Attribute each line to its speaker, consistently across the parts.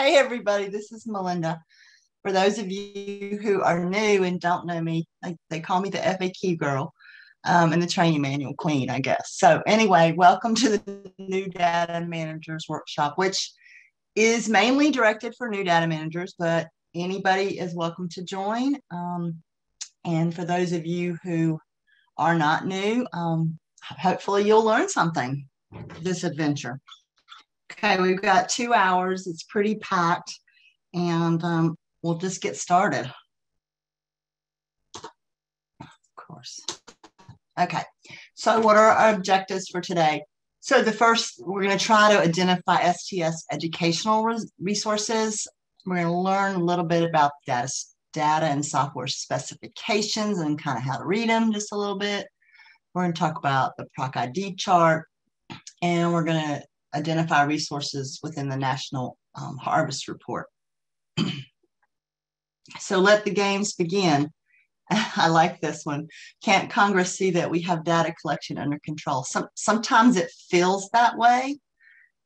Speaker 1: Hey, everybody, this is Melinda. For those of you who are new and don't know me, they call me the FAQ girl and the training manual queen, I guess. So, anyway, welcome to the New Data Managers Workshop, which is mainly directed for new data managers, but anybody is welcome to join. And for those of you who are not new, hopefully you'll learn something this adventure. Okay, we've got 2 hours. It's pretty packed, and we'll just get started. Of course. Okay, so what are our objectives for today? So the first, we're going to try to identify STS educational resources. We're going to learn a little bit about data and software specifications and kind of how to read them just a little bit. We're going to talk about the PROC ID chart, and we're going to identify resources within the National Harvest Report. So let the games begin. I like this one. Can't Congress see that we have data collection under control? Sometimes it feels that way.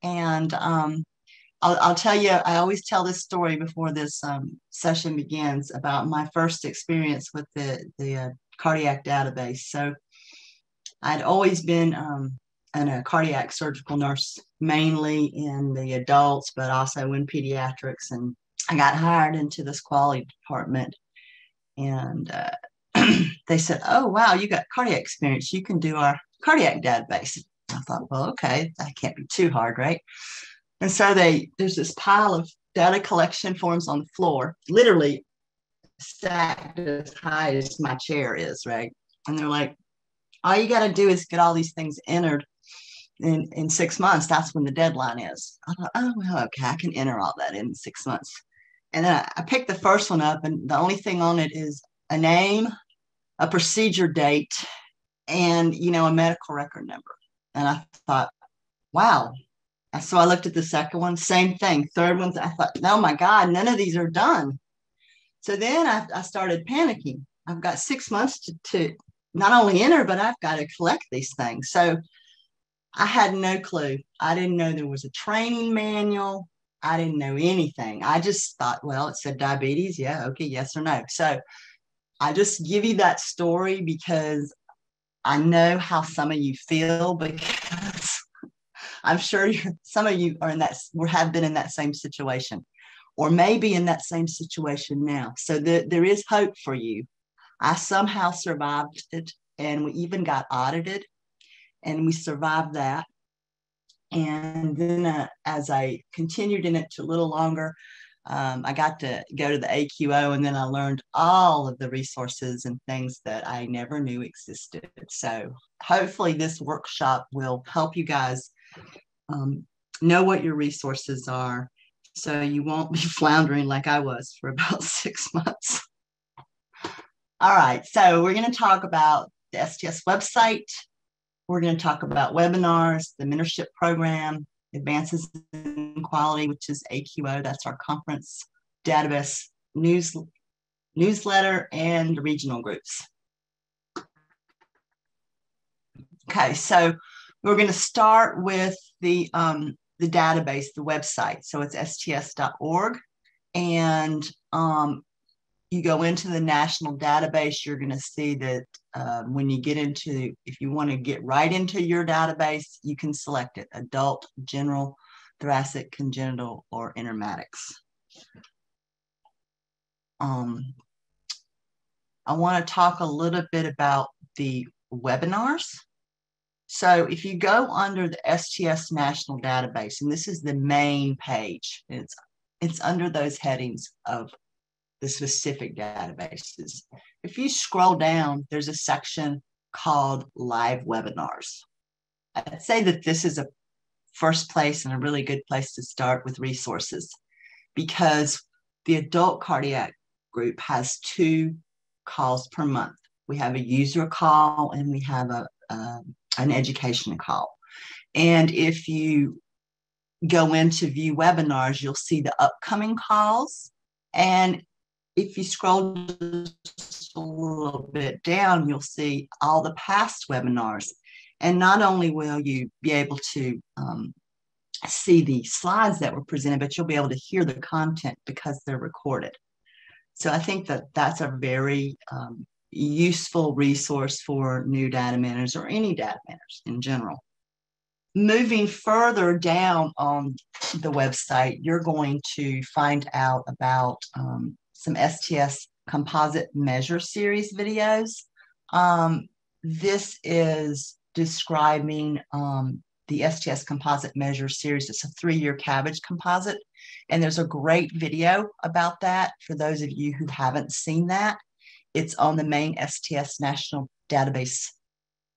Speaker 1: And I'll tell you, I always tell this story before this session begins about my first experience with the cardiac database. So I'd always been a cardiac surgical nurse, mainly in the adults, but also in pediatrics. And I got hired into this quality department, and they said, "Oh, wow, you got cardiac experience. You can do our cardiac database." I thought, well, okay, that can't be too hard, right? And so there's this pile of data collection forms on the floor, literally stacked as high as my chair is, right? And they're like, all you got to do is get all these things entered in 6 months. That's when the deadline is. I thought, oh, well, okay, I can enter all that in 6 months. And then I picked the first one up, and the only thing on it is a name, a procedure date, and, a medical record number. And I thought, wow. So I looked at the second one, same thing. Third one, I thought, oh my God, none of these are done. So then I started panicking. I've got 6 months to not only enter, but I've got to collect these things. So I had no clue. I didn't know there was a training manual. I didn't know anything. I just thought, well, it said diabetes. Yeah, okay, yes or no. So I just give you that story because I know how some of you feel, because I'm sure some of you are have been in that same situation, or maybe in that same situation now. So there is hope for you. I somehow survived it, and we even got audited, and we survived that. And then as I continued in it a little longer, I got to go to the AQO, and then I learned all of the resources and things that I never knew existed. So hopefully this workshop will help you guys know what your resources are, so you won't be floundering like I was for about 6 months. All right, so we're going to talk about the STS website. We're going to talk about webinars, the mentorship program, advances in quality, which is AQO, that's our conference database newsletter, and regional groups. Okay, so we're going to start with the database, the website. So it's sts.org, and you go into the national database, you're going to see that when you get into, if you want to get right into your database, you can select it: adult, general, thoracic, congenital, or informatics. I want to talk a little bit about the webinars. So if you go under the STS National Database, and this is the main page, it's under those headings of the specific databases. If you scroll down, there's a section called Live Webinars. I'd say that this is a first place and a really good place to start with resources, because the adult cardiac group has 2 calls per month. We have a user call, and we have an education call. And if you go into view webinars, you'll see the upcoming calls. And if you scroll just a little bit down, you'll see all the past webinars. And not only will you be able to see the slides that were presented, but you'll be able to hear the content because they're recorded. So I think that that's a very useful resource for new data managers or any data managers in general. Moving further down on the website, you're going to find out about some STS composite measure series videos. This is describing the STS composite measure series. It's a 3-year cabbage composite. And there's a great video about that for those of you who haven't seen that. It's on the main STS National Database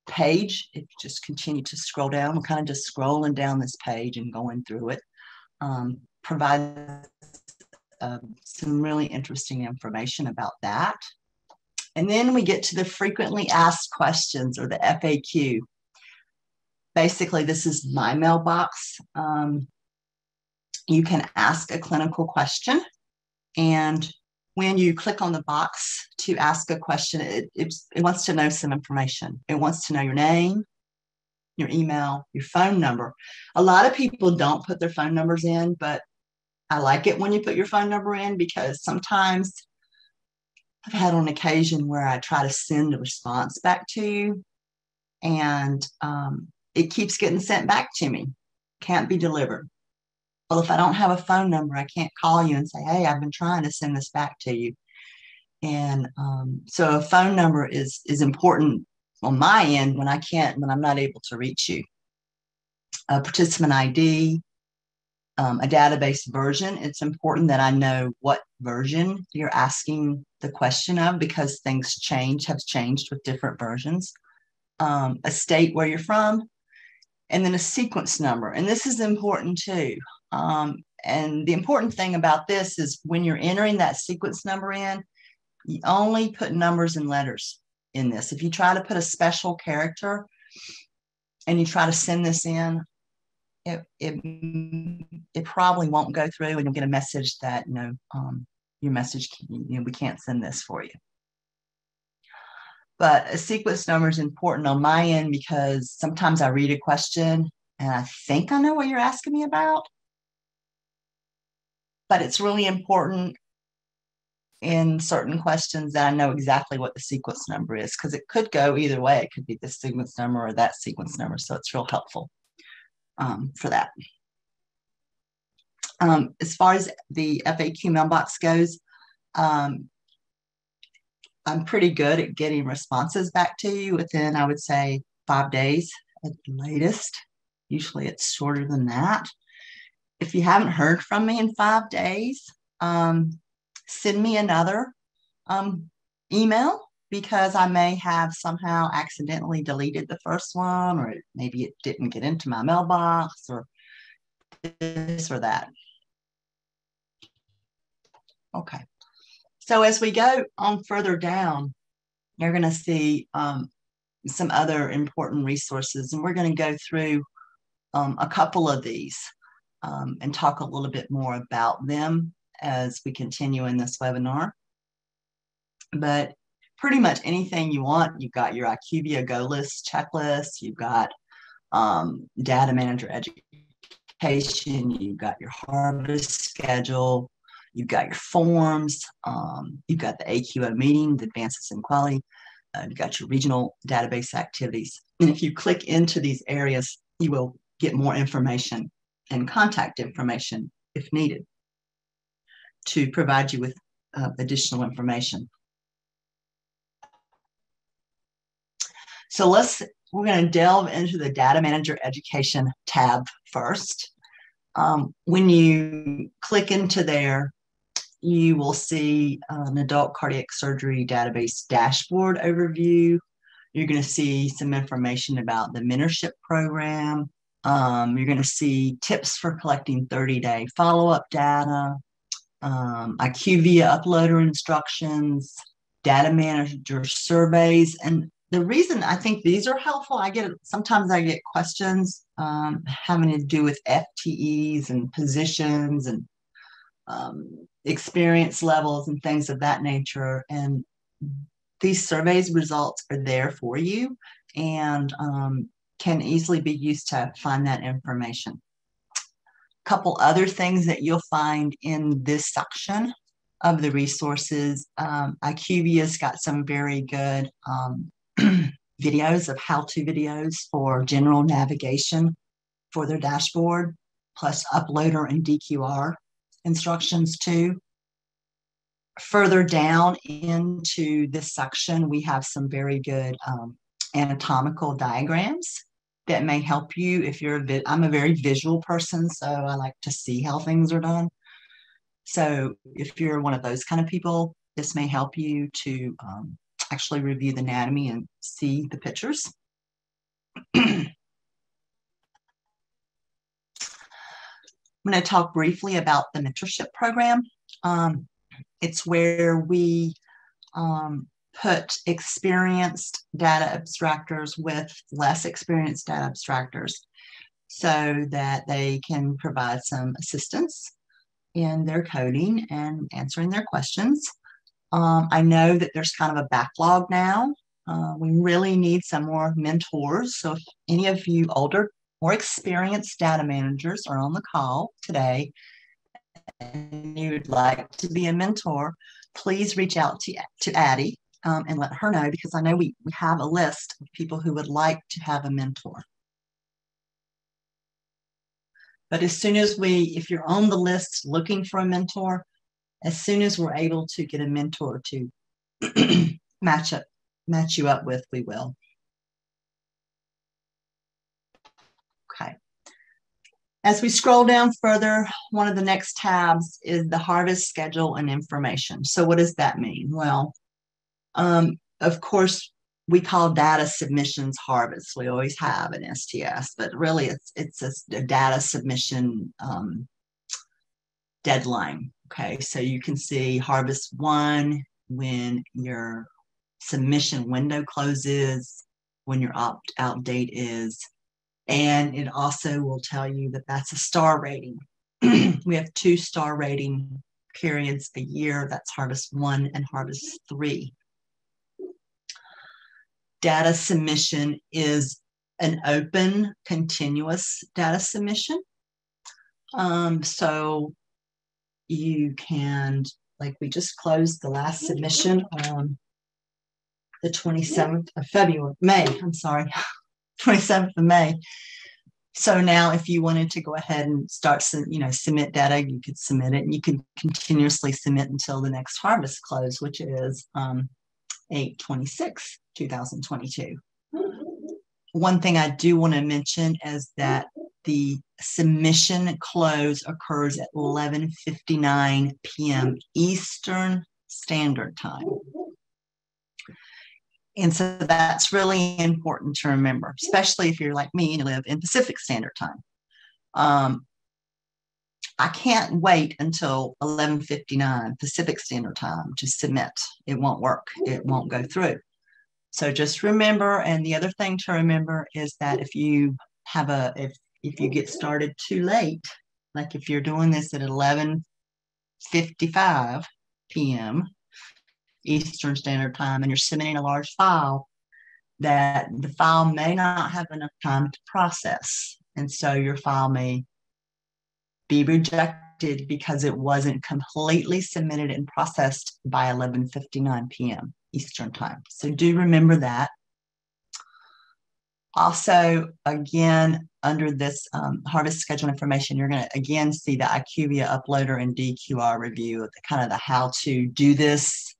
Speaker 1: page. If you just continue to scroll down, we're kind of just scrolling down this page and going through it. Provides some really interesting information about that. And then we get to the frequently asked questions, or the FAQ. Basically, this is my mailbox. You can ask a clinical question, and when you click on the box to ask a question, it wants to know some information. It wants to know your name, your email, your phone number. A lot of people don't put their phone numbers in, but I like it when you put your phone number in, because sometimes I've had on occasion where I try to send a response back to you, and it keeps getting sent back to me. Can't be delivered. Well, if I don't have a phone number, I can't call you and say, hey, I've been trying to send this back to you. And so a phone number is important on my end when I'm not able to reach you. A participant ID, a database version. It's important that I know what version you're asking the question of, because things have changed with different versions. A state where you're from, and then a sequence number. And this is important too. And the important thing about this is when you're entering that sequence number in, you only put numbers and letters in this. If you try to put a special character and you try to send this in, it probably won't go through, and you'll get a message that, your message, we can't send this for you. But a sequence number is important on my end, because sometimes I read a question and I think I know what you're asking me about. But it's really important in certain questions that I know exactly what the sequence number is, because it could go either way. It could be this sequence number or that sequence number. So it's real helpful for that. As far as the FAQ mailbox goes, I'm pretty good at getting responses back to you within, I would say, 5 days at the latest. Usually it's shorter than that. If you haven't heard from me in 5 days, send me another email, because I may have somehow accidentally deleted the first one, or maybe it didn't get into my mailbox, or this or that. Okay. So as we go on further down, you're going to see some other important resources, and we're going to go through a couple of these and talk a little bit more about them as we continue in this webinar. But pretty much anything you want, you've got your IQVIA Go List checklist, you've got Data Manager Education, you've got your harvest schedule, you've got your forms, you've got the AQO meeting, the advances in quality, you've got your regional database activities. And if you click into these areas, you will get more information and contact information if needed to provide you with additional information. So we're going to delve into the Data Manager Education tab first. When you click into there, you will see an adult cardiac surgery database dashboard overview. You're going to see some information about the mentorship program. You're going to see tips for collecting 30-day follow-up data, IQVIA uploader instructions, data manager surveys. And the reason I think these are helpful, sometimes I get questions having to do with FTEs and positions and experience levels and things of that nature. And these surveys results are there for you and can easily be used to find that information. couple other things that you'll find in this section of the resources. IQVIA's got some very good videos of how-to videos for general navigation for their dashboard, plus uploader and DQR instructions too. Further down into this section, we have some very good anatomical diagrams that may help you if you're I'm a very visual person, so I like to see how things are done. So if you're one of those kind of people, this may help you to actually review the anatomy and see the pictures. I'm going to talk briefly about the mentorship program. It's where we put experienced data abstractors with less experienced data abstractors so that they can provide some assistance in their coding and answering their questions. I know that there's kind of a backlog now. We really need some more mentors. So if any of you older, more experienced data managers are on the call today and you would like to be a mentor, please reach out to Addie and let her know, because I know we have a list of people who would like to have a mentor. But as soon as if you're on the list looking for a mentor, as soon as we're able to get a mentor to match you up with, we will. Okay. As we scroll down further, one of the next tabs is the harvest schedule and information. So what does that mean? Well, of course, we call data submissions harvest. We always have in STS, but really it's a data submission deadline. Okay, so you can see harvest 1 when your submission window closes, when your opt-out date is, and it also will tell you that that's a star rating. We have 2 star rating periods a year. That's harvest 1 and harvest 3. Data submission is an open, continuous data submission. So you can, like we just closed the last submission on the 27th of May, 27th of May. So now if you wanted to go ahead and start, submit data, you could submit it, and you could continuously submit until the next harvest close, which is 8/26/2022. One thing I do want to mention is that the submission close occurs at 11:59 p.m. Eastern Standard Time. And so that's really important to remember, especially if you're like me and you live in Pacific Standard Time. I can't wait until 11:59 Pacific Standard Time to submit. It won't work. It won't go through. So just remember, and the other thing to remember is that if you get started too late, like if you're doing this at 11:55 p.m. Eastern Standard Time and you're submitting a large file, that the file may not have enough time to process. And so your file may be rejected because it wasn't completely submitted and processed by 11:59 p.m. Eastern Time. So do remember that. Also, again, under this harvest schedule information, you're going to again see the IQVIA uploader and DQR review of the how to do this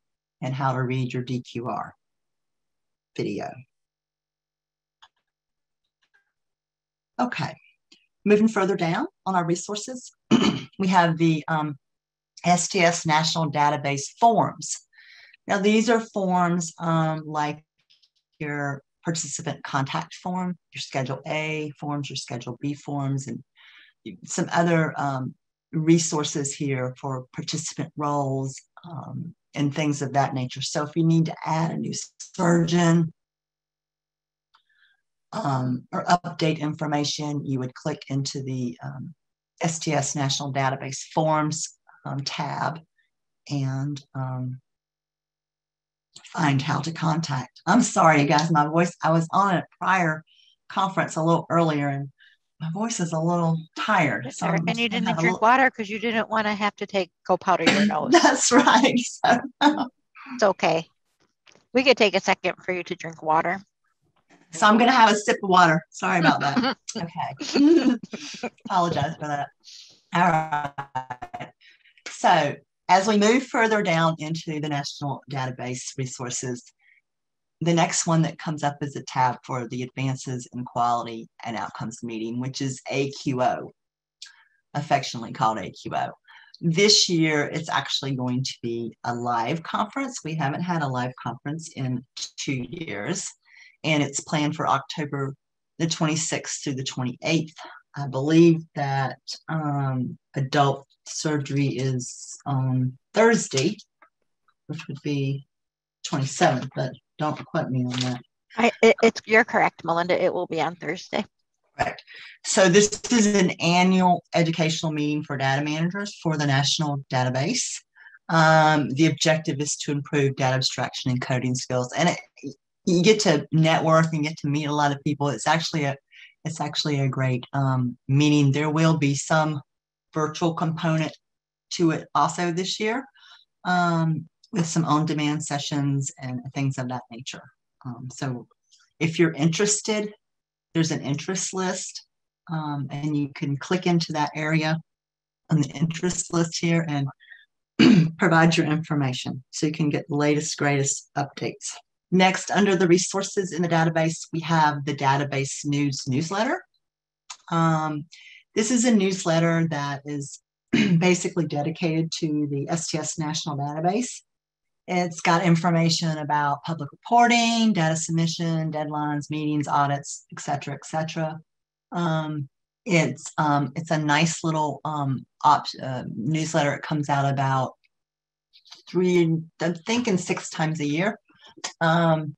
Speaker 1: and how to read your DQR video. Okay, moving further down on our resources, we have the STS National Database forms. Now, these are forms like your participant contact form, your Schedule A forms, your Schedule B forms, and some other resources here for participant roles and things of that nature. So if you need to add a new surgeon or update information, you would click into the STS National Database Forms tab and find how to contact. I'm sorry, you guys, my voice, I was on a prior conference a little earlier and My voice is a little tired, so I'm
Speaker 2: And
Speaker 1: just
Speaker 2: you
Speaker 1: gonna
Speaker 2: didn't
Speaker 1: have a
Speaker 2: drink
Speaker 1: little.
Speaker 2: water because you didn't want to have to go powder your nose.
Speaker 1: That's right. So,
Speaker 2: It's okay. We could take a second for you to drink water.
Speaker 1: so I'm gonna have a sip of water. Sorry about that. Okay. Apologize for that. All right. So as we move further down into the National Database Resources, the next one that comes up is a tab for the Advances in Quality and Outcomes meeting, which is AQO, affectionately called AQO. This year, it's actually going to be a live conference. We haven't had a live conference in 2 years, and it's planned for October the 26th through the 28th. I believe that adult surgery is on Thursday, which would be 27th, but don't quote me on that.
Speaker 2: You're correct, Melinda. It will be on Thursday.
Speaker 1: Correct. So this is an annual educational meeting for data managers for the national database. The objective is to improve data abstraction and coding skills, and you get to network and get to meet a lot of people. It's actually a great meeting. There will be some virtual component to it also this year, with some on-demand sessions and things of that nature. So if you're interested, there's an interest list, and you can click into that area on the interest list here and provide your information so you can get the latest, greatest updates. Next, under the resources in the database, we have the database news newsletter. This is a newsletter that is basically dedicated to the STS National Database. It's got information about public reporting, data submission, deadlines, meetings, audits, et cetera, et cetera. It's a nice little newsletter. It comes out about I'm thinking 6 times a year. And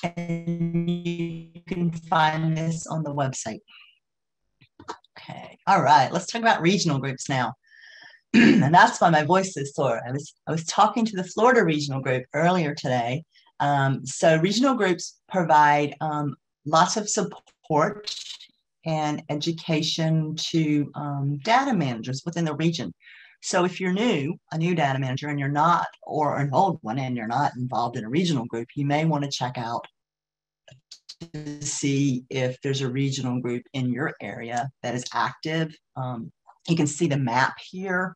Speaker 1: you can find this on the website. Okay. All right. Let's talk about regional groups now. And that's why my voice is sore. I was talking to the Florida regional group earlier today. So regional groups provide lots of support and education to data managers within the region. So if you're a new data manager, and you're not, or an old one and you're not involved in a regional group, you may want to check out to see if there's a regional group in your area that is active. You can see the map here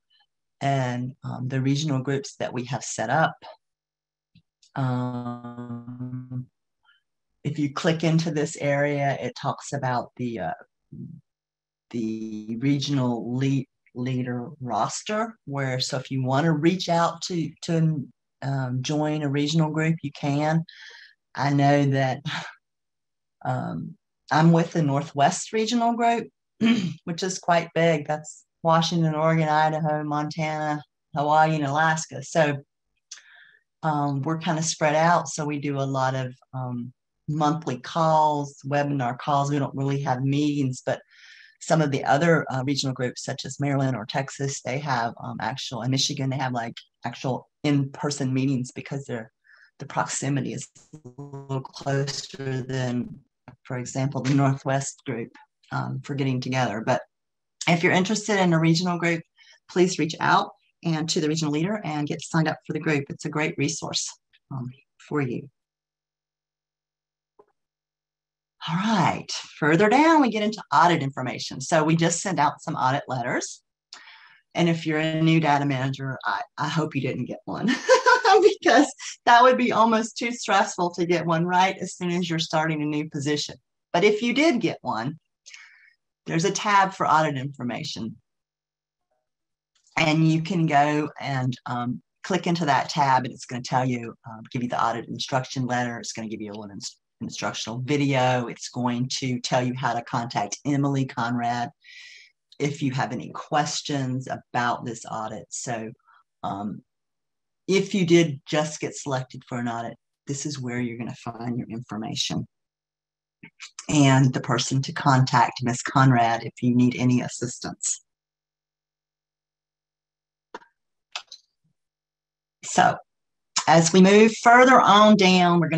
Speaker 1: and the regional groups that we have set up. If you click into this area, it talks about the regional leader roster, so if you want to reach out to join a regional group, you can. I know that I'm with the Northwest Regional Group, which is quite big. That's Washington, Oregon, Idaho, Montana, Hawaii, and Alaska. So we're kind of spread out. So we do a lot of monthly calls, webinar calls. We don't really have meetings, but some of the other regional groups, such as Maryland or Texas, they have in Michigan, they have like actual in-person meetings because the proximity is a little closer than, for example, the Northwest group for getting together. But if you're interested in a regional group, please reach out and to the regional leader and get signed up for the group. It's a great resource for you. All right, further down, we get into audit information. So we just sent out some audit letters. And if you're a new data manager, I hope you didn't get one because that would be almost too stressful to get one right as soon as you're starting a new position. But if you did get one, there's a tab for audit information. And you can go and click into that tab, and it's going to tell you, give you the audit instruction letter. It's going to give you an instructional video. It's going to tell you how to contact Emily Conrad if you have any questions about this audit. So if you did just get selected for an audit, this is where you're going to find your information and the person to contact, Ms. Conrad, if you need any assistance. So as we move further on down, we're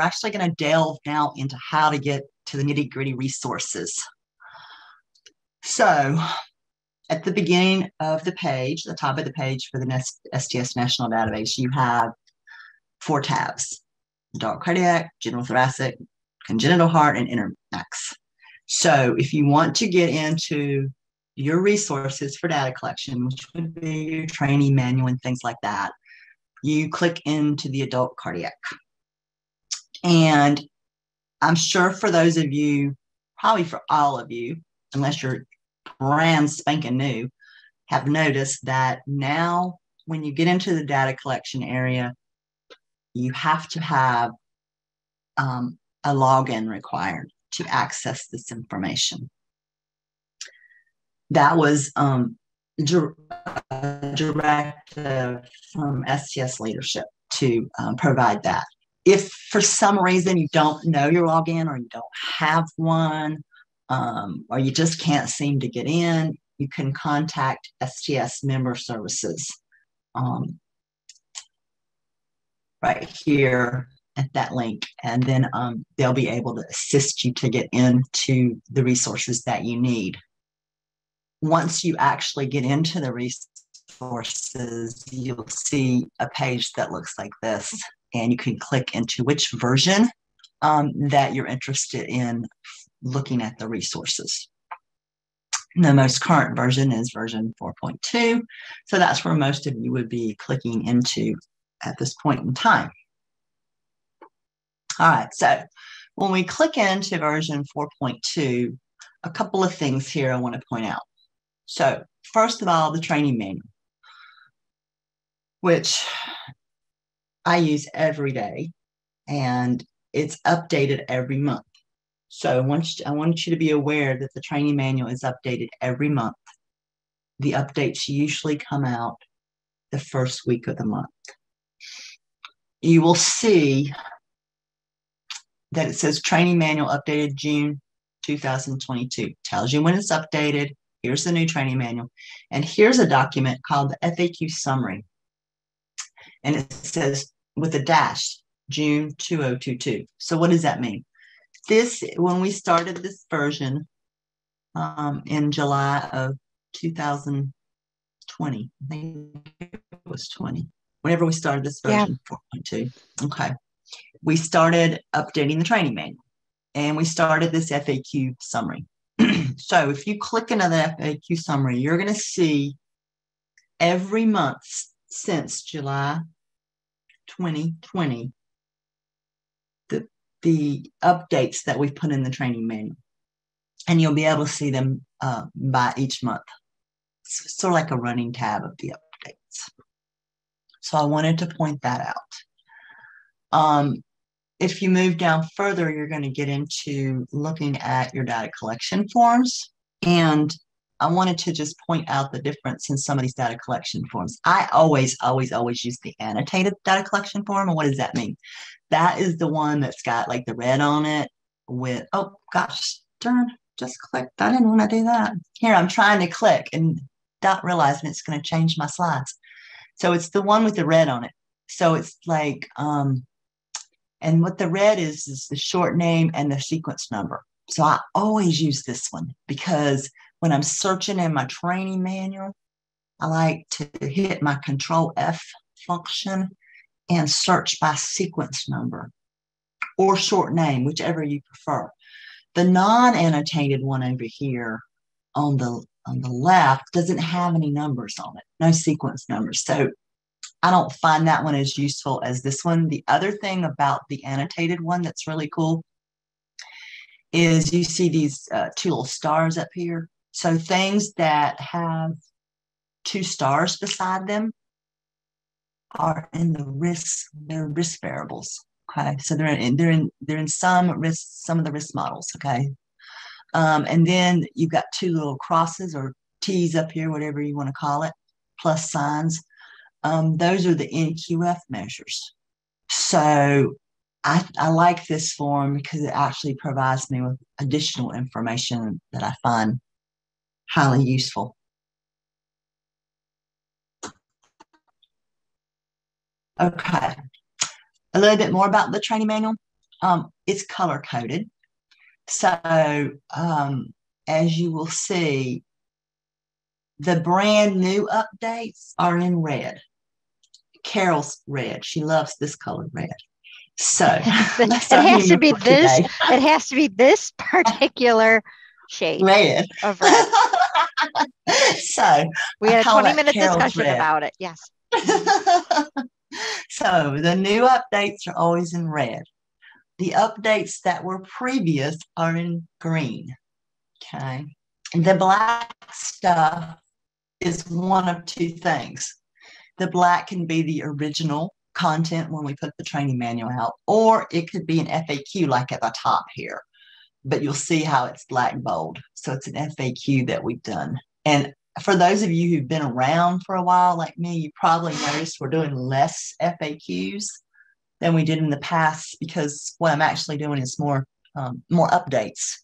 Speaker 1: actually going to delve now into how to get to the nitty-gritty resources. So at the beginning of the page, the top of the page for the STS National Database, you have 4 tabs: adult cardiac, general thoracic, congenital heart, and INTERMAX. So if you want to get into your resources for data collection, which would be your training manual and things like that, you click into the adult cardiac. And I'm sure for those of you, probably for all of you, unless you're brand spanking new, have noticed that now when you get into the data collection area, you have to have a login required to access this information. That was directive from STS leadership to provide that. If for some reason you don't know your login or you don't have one, or you just can't seem to get in, you can contact STS Member Services right here at that link, and then they'll be able to assist you to get into the resources that you need. Once you actually get into the resources, you'll see a page that looks like this, and you can click into which version that you're interested in looking at the resources. The most current version is version 4.2, so that's where most of you would be clicking into at this point in time. All right, so when we click into version 4.2, a couple of things here I want to point out. So first of all, the training manual, which I use every day, and it's updated every month. So I want you to be aware that the training manual is updated every month. The updates usually come out the first week of the month. You will see that it says training manual updated June 2022. Tells you when it's updated. Here's the new training manual. And here's a document called the FAQ summary. And it says with a dash, June 2022. So what does that mean? When we started this version in July of 2020, I think it was 20, whenever we started this version, 4.2, okay, we started updating the training manual, and we started this FAQ summary. So if you click into the FAQ summary, you're going to see every month since July 2020, the updates that we've put in the training manual. And you'll be able to see them by each month. It's sort of like a running tab of the updates. So I wanted to point that out. If you move down further, you're going to get into looking at your data collection forms. And I wanted to just point out the difference in some of these data collection forms. I always use the annotated data collection form. And what does that mean? That is the one that's got like the red on it with, oh gosh, darn, just clicked. I didn't want to do that. Here, I'm trying to click and not realizing it's going to change my slides. So it's the one with the red on it. So it's like, and what the red is the short name and the sequence number. So I always use this one because when I'm searching in my training manual, I like to hit my Control F function and search by sequence number or short name, whichever you prefer. The non-annotated one over here on the left doesn't have any numbers on it, no sequence numbers. So I don't find that one as useful as this one. The other thing about the annotated one that's really cool is you see these 2 little stars up here. So things that have 2 stars beside them are in the risk, they're risk variables. Okay, so they're in some of the risk models. Okay, and then you've got 2 little crosses or T's up here, whatever you want to call it, plus signs. Those are the NQF measures. So I like this form because it actually provides me with additional information that I find highly useful. Okay, a little bit more about the training manual. It's color coded. So as you will see, the brand new updates are in red. Carol's red. She loves this color red. So that's
Speaker 2: it
Speaker 1: our
Speaker 2: has to
Speaker 1: humor
Speaker 2: be
Speaker 1: for
Speaker 2: this.
Speaker 1: today.
Speaker 2: It has to be this particular shade
Speaker 1: Red.
Speaker 2: of red.
Speaker 1: So
Speaker 2: We
Speaker 1: I
Speaker 2: had a
Speaker 1: call that
Speaker 2: 20-minute
Speaker 1: Carol's
Speaker 2: discussion
Speaker 1: red.
Speaker 2: about it. Yes.
Speaker 1: So the new updates are always in red. The updates that were previous are in green. Okay. The black stuff is one of two things. The black can be the original content when we put the training manual out, or it could be an FAQ like at the top here. But you'll see how it's black bold. So it's an FAQ that we've done. And for those of you who've been around for a while, like me, you probably noticed we're doing less FAQs than we did in the past, because what I'm actually doing is more updates,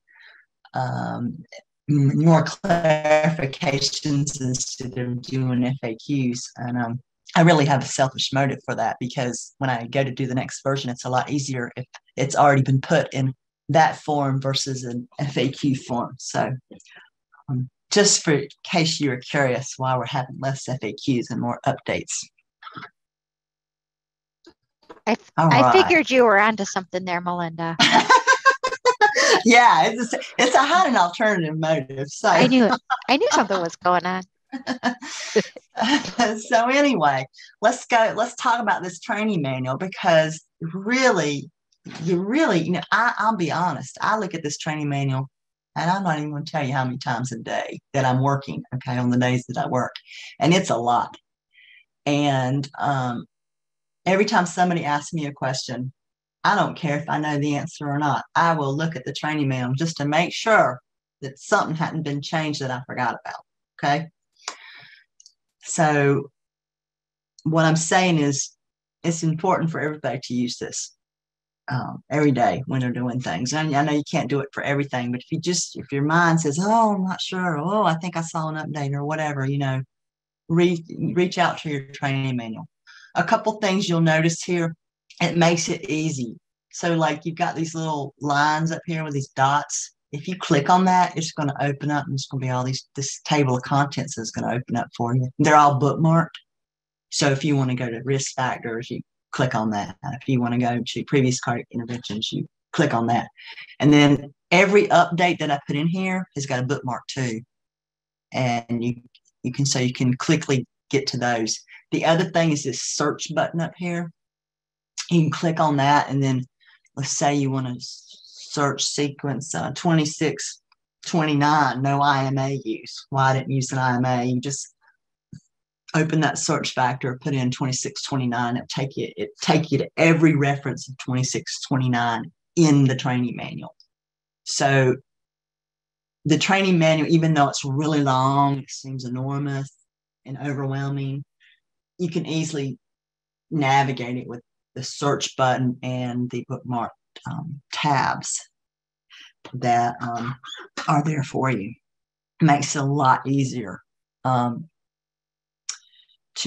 Speaker 1: more clarifications instead of doing FAQs. And I really have a selfish motive for that, because when I go to do the next version, it's a lot easier if it's already been put in that form versus an FAQ form. So just for in case you were curious why we're having less FAQs and more updates.
Speaker 2: I figured you were onto something there, Melinda.
Speaker 1: Yeah, it's I had an alternative motive. So
Speaker 2: I knew something was going on.
Speaker 1: So anyway, let's talk about this training manual, because really, I'll be honest, I look at this training manual and I'm not even going to tell you how many times a day that I'm working, okay, on the days that I work. And it's a lot. And every time somebody asks me a question, I don't care if I know the answer or not. I will look at the training manual just to make sure that something hadn't been changed that I forgot about. Okay. So what I'm saying is it's important for everybody to use this every day when they're doing things. And I know you can't do it for everything, but if your mind says, oh, I'm not sure, oh, I think I saw an update or whatever, reach out to your training manual. A couple things you'll notice here, it makes it easy. So like you've got these little lines up here with these dots. If you click on that, it's going to open up, and it's going to be this table of contents is going to open up for you. They're all bookmarked. So if you want to go to risk factors, you click on that. If you want to go to previous cardiac interventions, you click on that. And then every update that I put in here has got a bookmark too. And you can quickly get to those. The other thing is this search button up here. You can click on that, and then let's say you want to search sequence 2629, no IMA use. Well, I didn't use an IMA. You just open that search factor, put in 2629, it take you to every reference of 2629 in the training manual. So the training manual, even though it's really long, it seems enormous and overwhelming, you can easily navigate it with the search button and the bookmark tabs that are there for you. It makes it a lot easier to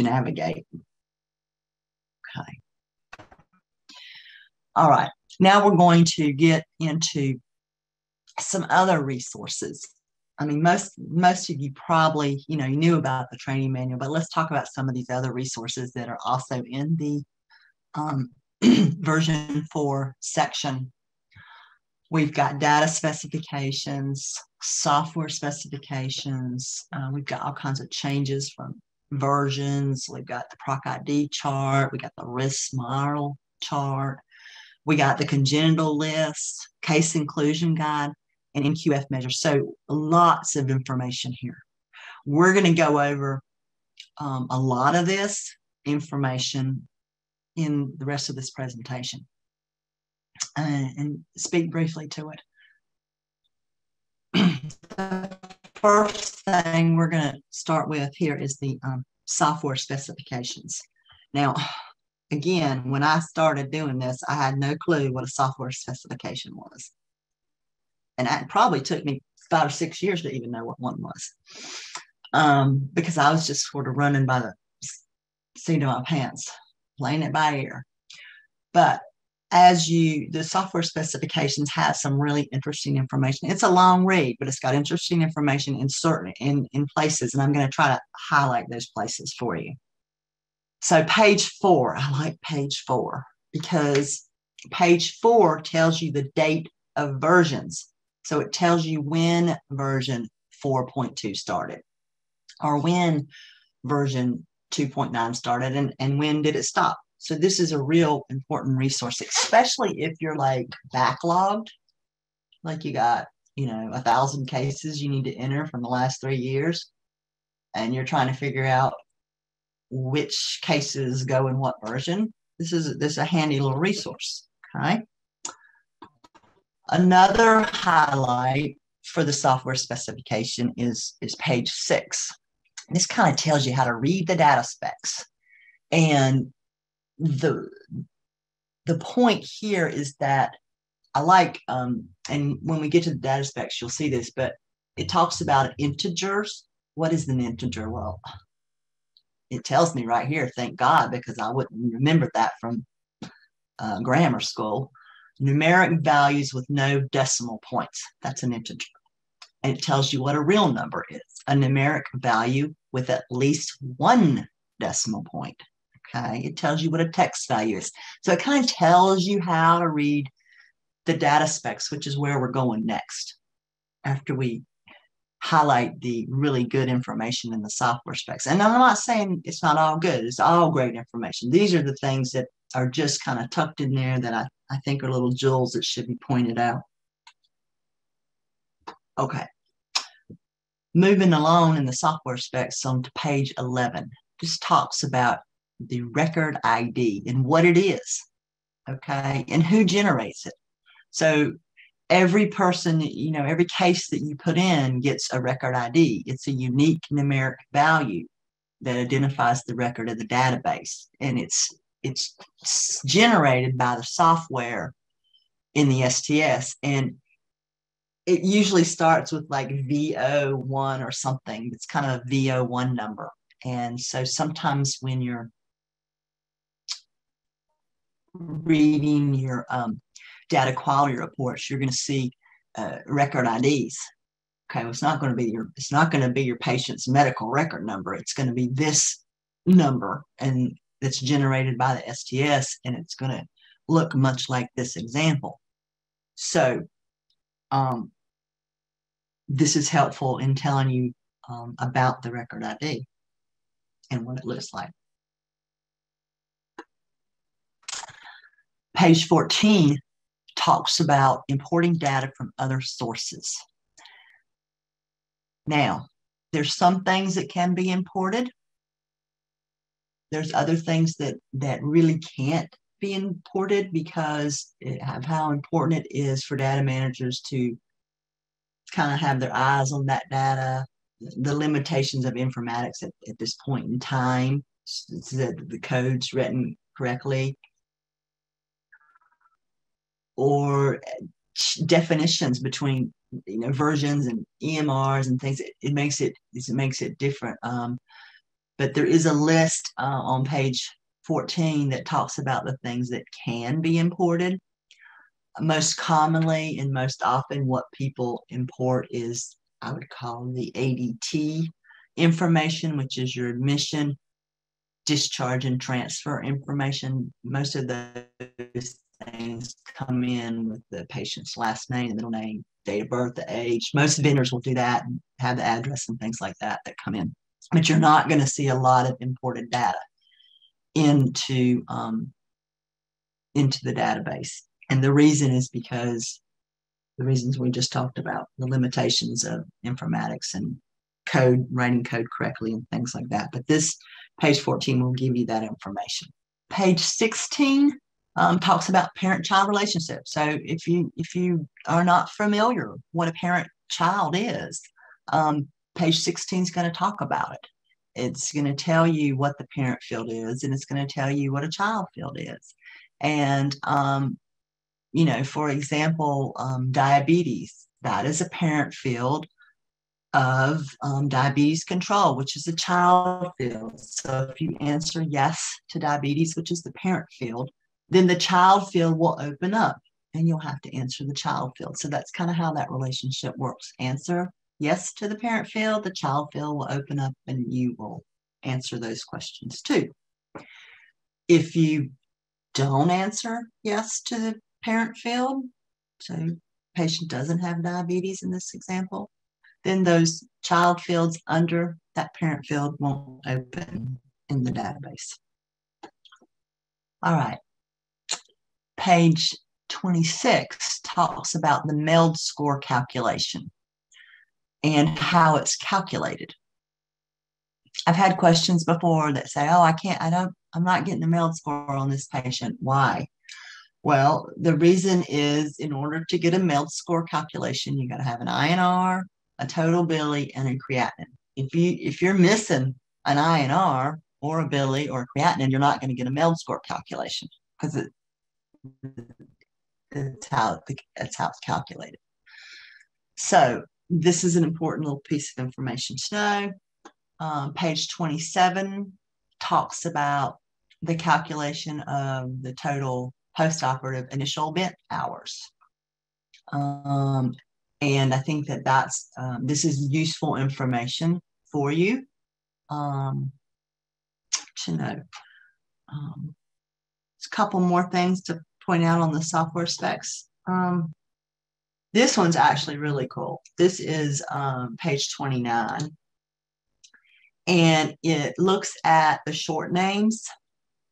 Speaker 1: navigate. Okay. All right. Now we're going to get into some other resources. I mean, most of you probably, you knew about the training manual, but let's talk about some of these other resources that are also in the version 4 section. We've got data specifications, software specifications. We've got all kinds of changes from versions. We've got the PROC ID chart. We got the risk model chart. We got the congenital list, case inclusion guide, and NQF measures. So lots of information here. We're going to go over a lot of this information in the rest of this presentation and speak briefly to it. The first thing we're going to start with here is the software specifications. Now, again, when I started doing this, I had no clue what a software specification was. And it probably took me 5 or 6 years to even know what one was, because I was just sort of running by the seat of my pants, playing it by ear. But the software specifications have some really interesting information. It's a long read, but it's got interesting information in places, and I'm going to try to highlight those places for you. So page 4, I like page 4 because page 4 tells you the date of versions. So it tells you when version 4.2 started, or when version 2.9 started, and when did it stop. So this is a real important resource, especially if you're like backlogged, like you got, 1,000 cases you need to enter from the last 3 years, and you're trying to figure out which cases go in what version. This is a handy little resource. Okay. Another highlight for the software specification is page 6. This kind of tells you how to read the data specs. And the point here is that I like, and when we get to the data specs, you'll see this, but it talks about integers. What is an integer? Well, it tells me right here, thank God, because I wouldn't remember that from grammar school. Numeric values with no decimal points. That's an integer. And it tells you what a real number is, a numeric value with at least one decimal point. Okay, it tells you what a text value is. So it kind of tells you how to read the data specs, which is where we're going next after we highlight the really good information in the software specs. And I'm not saying it's not all good. It's all great information. These are the things that are just kind of tucked in there that I think are little jewels that should be pointed out. Okay. Moving along in the software specs on to page 11, just talks about the record ID and what it is, okay, and who generates it. So every person, every case that you put in gets a record ID. It's a unique numeric value that identifies the record of the database, and it's generated by the software in the STS, and it usually starts with like VO1 or something. It's kind of a VO1 number. And so sometimes when you're reading your data quality reports, you're going to see record IDs. Okay, well, it's not going to be your patient's medical record number. It's going to be this number, and it's generated by the STS, and it's going to look much like this example. So this is helpful in telling you about the record ID and what it looks like. Page 14 talks about importing data from other sources. Now, there's some things that can be imported. There's other things that really can't be imported because of how important it is for data managers to kind of have their eyes on that data, the limitations of informatics at this point in time, so that the code's written correctly, or definitions between versions and EMRs and things. It makes it different. But there is a list on page 14 that talks about the things that can be imported. Most commonly and most often what people import is, I would call, the ADT information, which is your admission, discharge, and transfer information. Most of those things come in with the patient's last name, the middle name, date of birth, the age. Most vendors will do that and have the address and things like that come in. But you're not going to see a lot of imported data into the database. And the reason is because the reasons we just talked about, the limitations of informatics and writing code correctly and things like that. But this page 14 will give you that information. Page 16 talks about parent-child relationships. So if you are not familiar what a parent-child is, page 16 is going to talk about it. It's going to tell you what the parent field is, and it's going to tell you what a child field is. And for example, diabetes, that is a parent field of diabetes control, which is a child field. So if you answer yes to diabetes, which is the parent field, then the child field will open up and you'll have to answer the child field. So that's kind of how that relationship works. Answer yes to the parent field, the child field will open up and you will answer those questions too. If you don't answer yes to the parent field, so patient doesn't have diabetes in this example, then those child fields under that parent field won't open in the database. All right. Page 26 talks about the MELD score calculation and how it's calculated. I've had questions before that say, oh, I'm not getting a MELD score on this patient. Why? Well, the reason is in order to get a MELD score calculation, you got to have an INR, a total bili, and a creatinine. If you're missing an INR or a bili or a creatinine, you're not going to get a MELD score calculation because that's how it's calculated. So this is an important little piece of information to know. Page 27 talks about the calculation of the total postoperative initial event hours. And I think that's this is useful information for you to know. There's a couple more things to point out on the software specs. This one's actually really cool. This is page 29. And it looks at the short names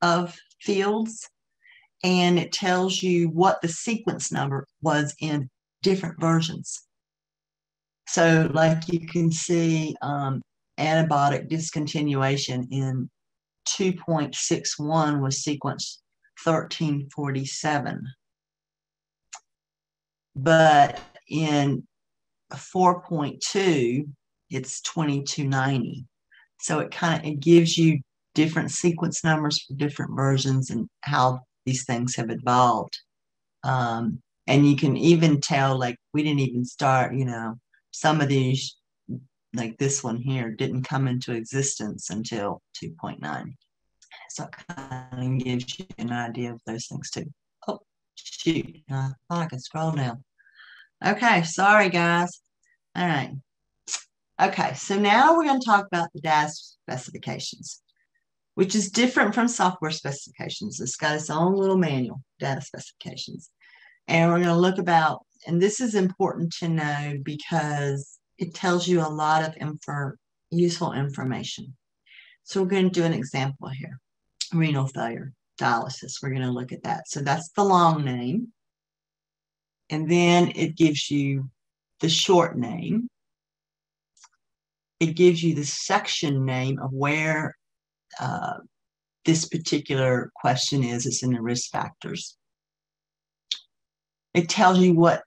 Speaker 1: of fields, and it tells you what the sequence number was in different versions. So like you can see antibiotic discontinuation in 2.61 was sequence 1347. But in 4.2, it's 2290. So it gives you different sequence numbers for different versions and how these things have evolved. And you can even tell, like, we didn't even start, some of these, like this one here, didn't come into existence until 2.9. So it kind of gives you an idea of those things too. Oh, shoot. I thought I could scroll down. Okay, sorry, guys. All right. Okay, so now we're going to talk about the data specifications, which is different from software specifications. It's got its own little manual, data specifications. And we're going to look about, and this is important to know because it tells you a lot of useful information. So we're going to do an example here. Renal failure, dialysis. We're going to look at that. So that's the long name. And then it gives you the short name. It gives you the section name of where this particular question is. It's in the risk factors. It tells you what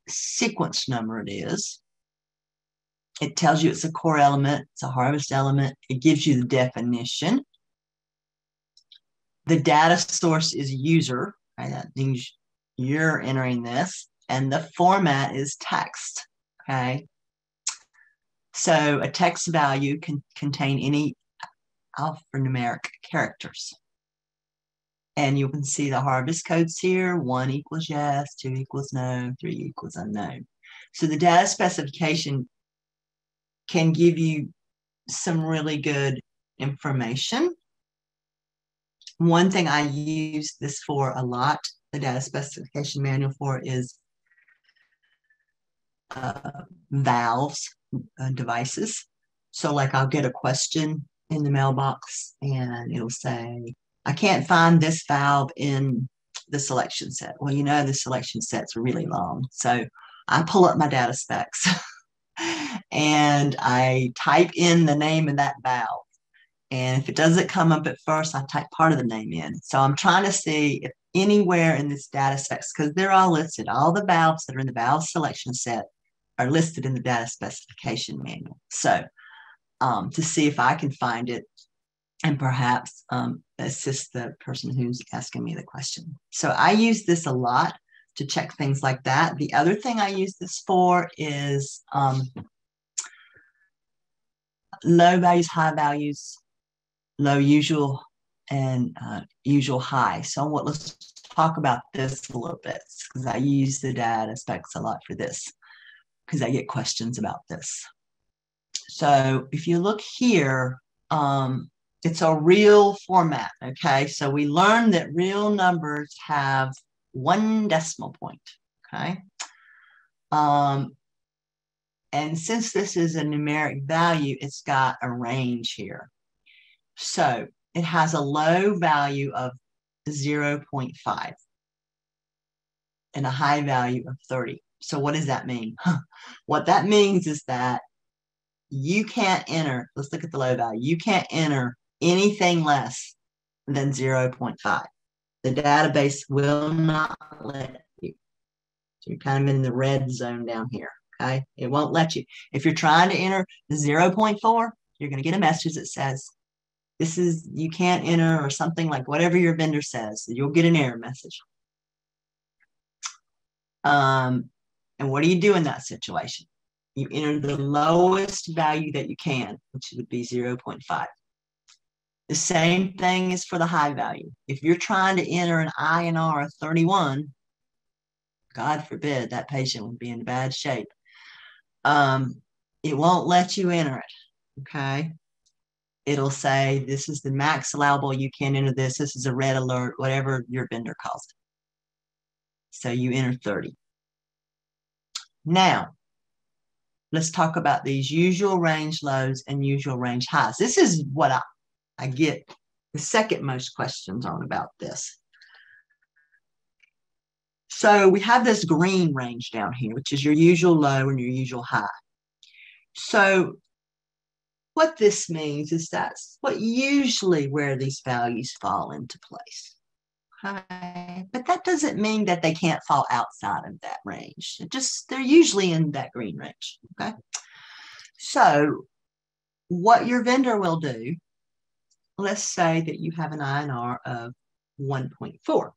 Speaker 1: sequence number it is. It tells you it's a core element, it's a harvest element. It gives you the definition. The data source is user, right? That means you're entering this, and the format is text, okay? So a text value can contain any alphanumeric characters. And you can see the harvest codes here. 1 equals yes, 2 equals no, 3 equals unknown. So the data specification can give you some really good information. One thing I use this for a lot, the data specification manual for, is valves, devices. So like I'll get a question in the mailbox and it'll say, I can't find this valve in the selection set. Well, the selection set's really long. So I pull up my data specs and I type in the name of that valve. And if it doesn't come up at first, I type part of the name in. So I'm trying to see if anywhere in this data specs, because they're all listed, all the valves that are in the valve selection set are listed in the data specification manual. So to see if I can find it and perhaps assist the person who's asking me the question. So I use this a lot to check things like that. The other thing I use this for is low values, high values, low usual and usual high. So let's talk about this a little bit, because I use the data specs a lot for this, because I get questions about this. So if you look here, it's a real format, okay? So we learned that real numbers have 1 decimal point, okay? And since this is a numeric value, it's got a range here. So it has a low value of 0.5 and a high value of 30. So what does that mean? What that means is that you can't enter, let's look at the low value, you can't enter anything less than 0.5. The database will not let you. So you're kind of in the red zone down here, okay? It won't let you. If you're trying to enter 0.4, you're going to get a message that says, this is, you can't enter, or something like whatever your vendor says. You'll get an error message. And what do you do in that situation? You enter the lowest value that you can, which would be 0.5. The same thing is for the high value. If you're trying to enter an INR of 31, God forbid, that patient would be in bad shape. It won't let you enter it, okay? It'll say, this is the max allowable, you can't enter this, this is a red alert, whatever your vendor calls it. So you enter 30. Now, let's talk about these usual range lows and usual range highs. This is what I get the second most questions on about this. So we have this green range down here, which is your usual low and your usual high. So what this means is that's what usually where these values fall into place. Okay. But that doesn't mean that they can't fall outside of that range. They're usually in that green range. Okay. So what your vendor will do, let's say that you have an INR of 1.4.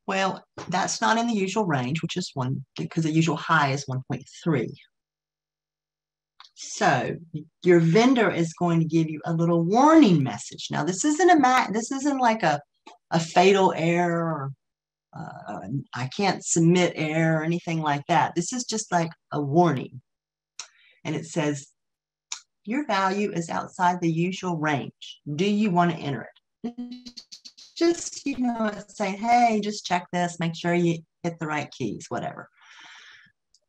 Speaker 1: Well, that's not in the usual range, which is 1, because the usual high is 1.3. So your vendor is going to give you a little warning message. Now, this isn't like a fatal error, or I can't submit error or anything like that. This is just like a warning. And it says, your value is outside the usual range. Do you want to enter it? Just, saying, hey, just check this, make sure you hit the right keys, whatever.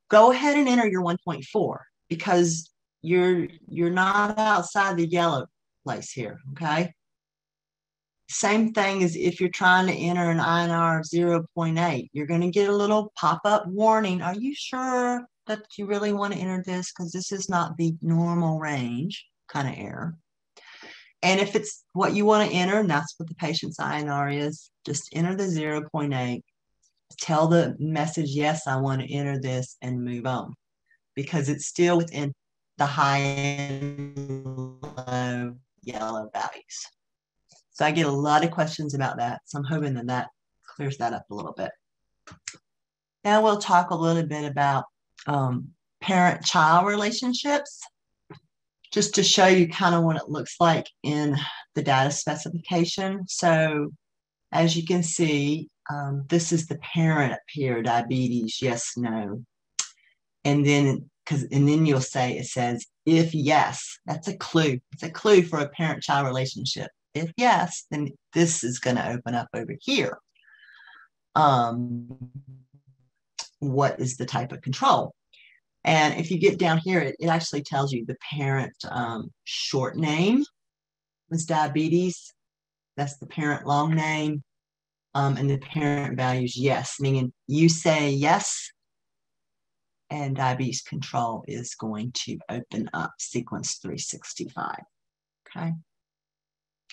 Speaker 1: Go ahead and enter your 1.4, because you're not outside the yellow place here, okay? Same thing as if you're trying to enter an INR of 0.8. You're going to get a little pop-up warning. Are you sure that you really want to enter this? Because this is not the normal range kind of error. And if it's what you want to enter, and that's what the patient's INR is, just enter the 0.8. Tell the message, yes, I want to enter this, and move on, because it's still within the high and low yellow values. So I get a lot of questions about that. So I'm hoping that clears that up a little bit. Now we'll talk a little bit about parent-child relationships, just to show you kind of what it looks like in the data specification. So as you can see, this is the parent up here, diabetes, yes, no. And then you'll say, it says, if yes, that's a clue. It's a clue for a parent-child relationship. If yes, then this is going to open up over here. What is the type of control? And if you get down here, it actually tells you the parent short name was diabetes. That's the parent long name. And the parent values yes, meaning you say yes, and diabetes control is going to open up sequence 365. Okay.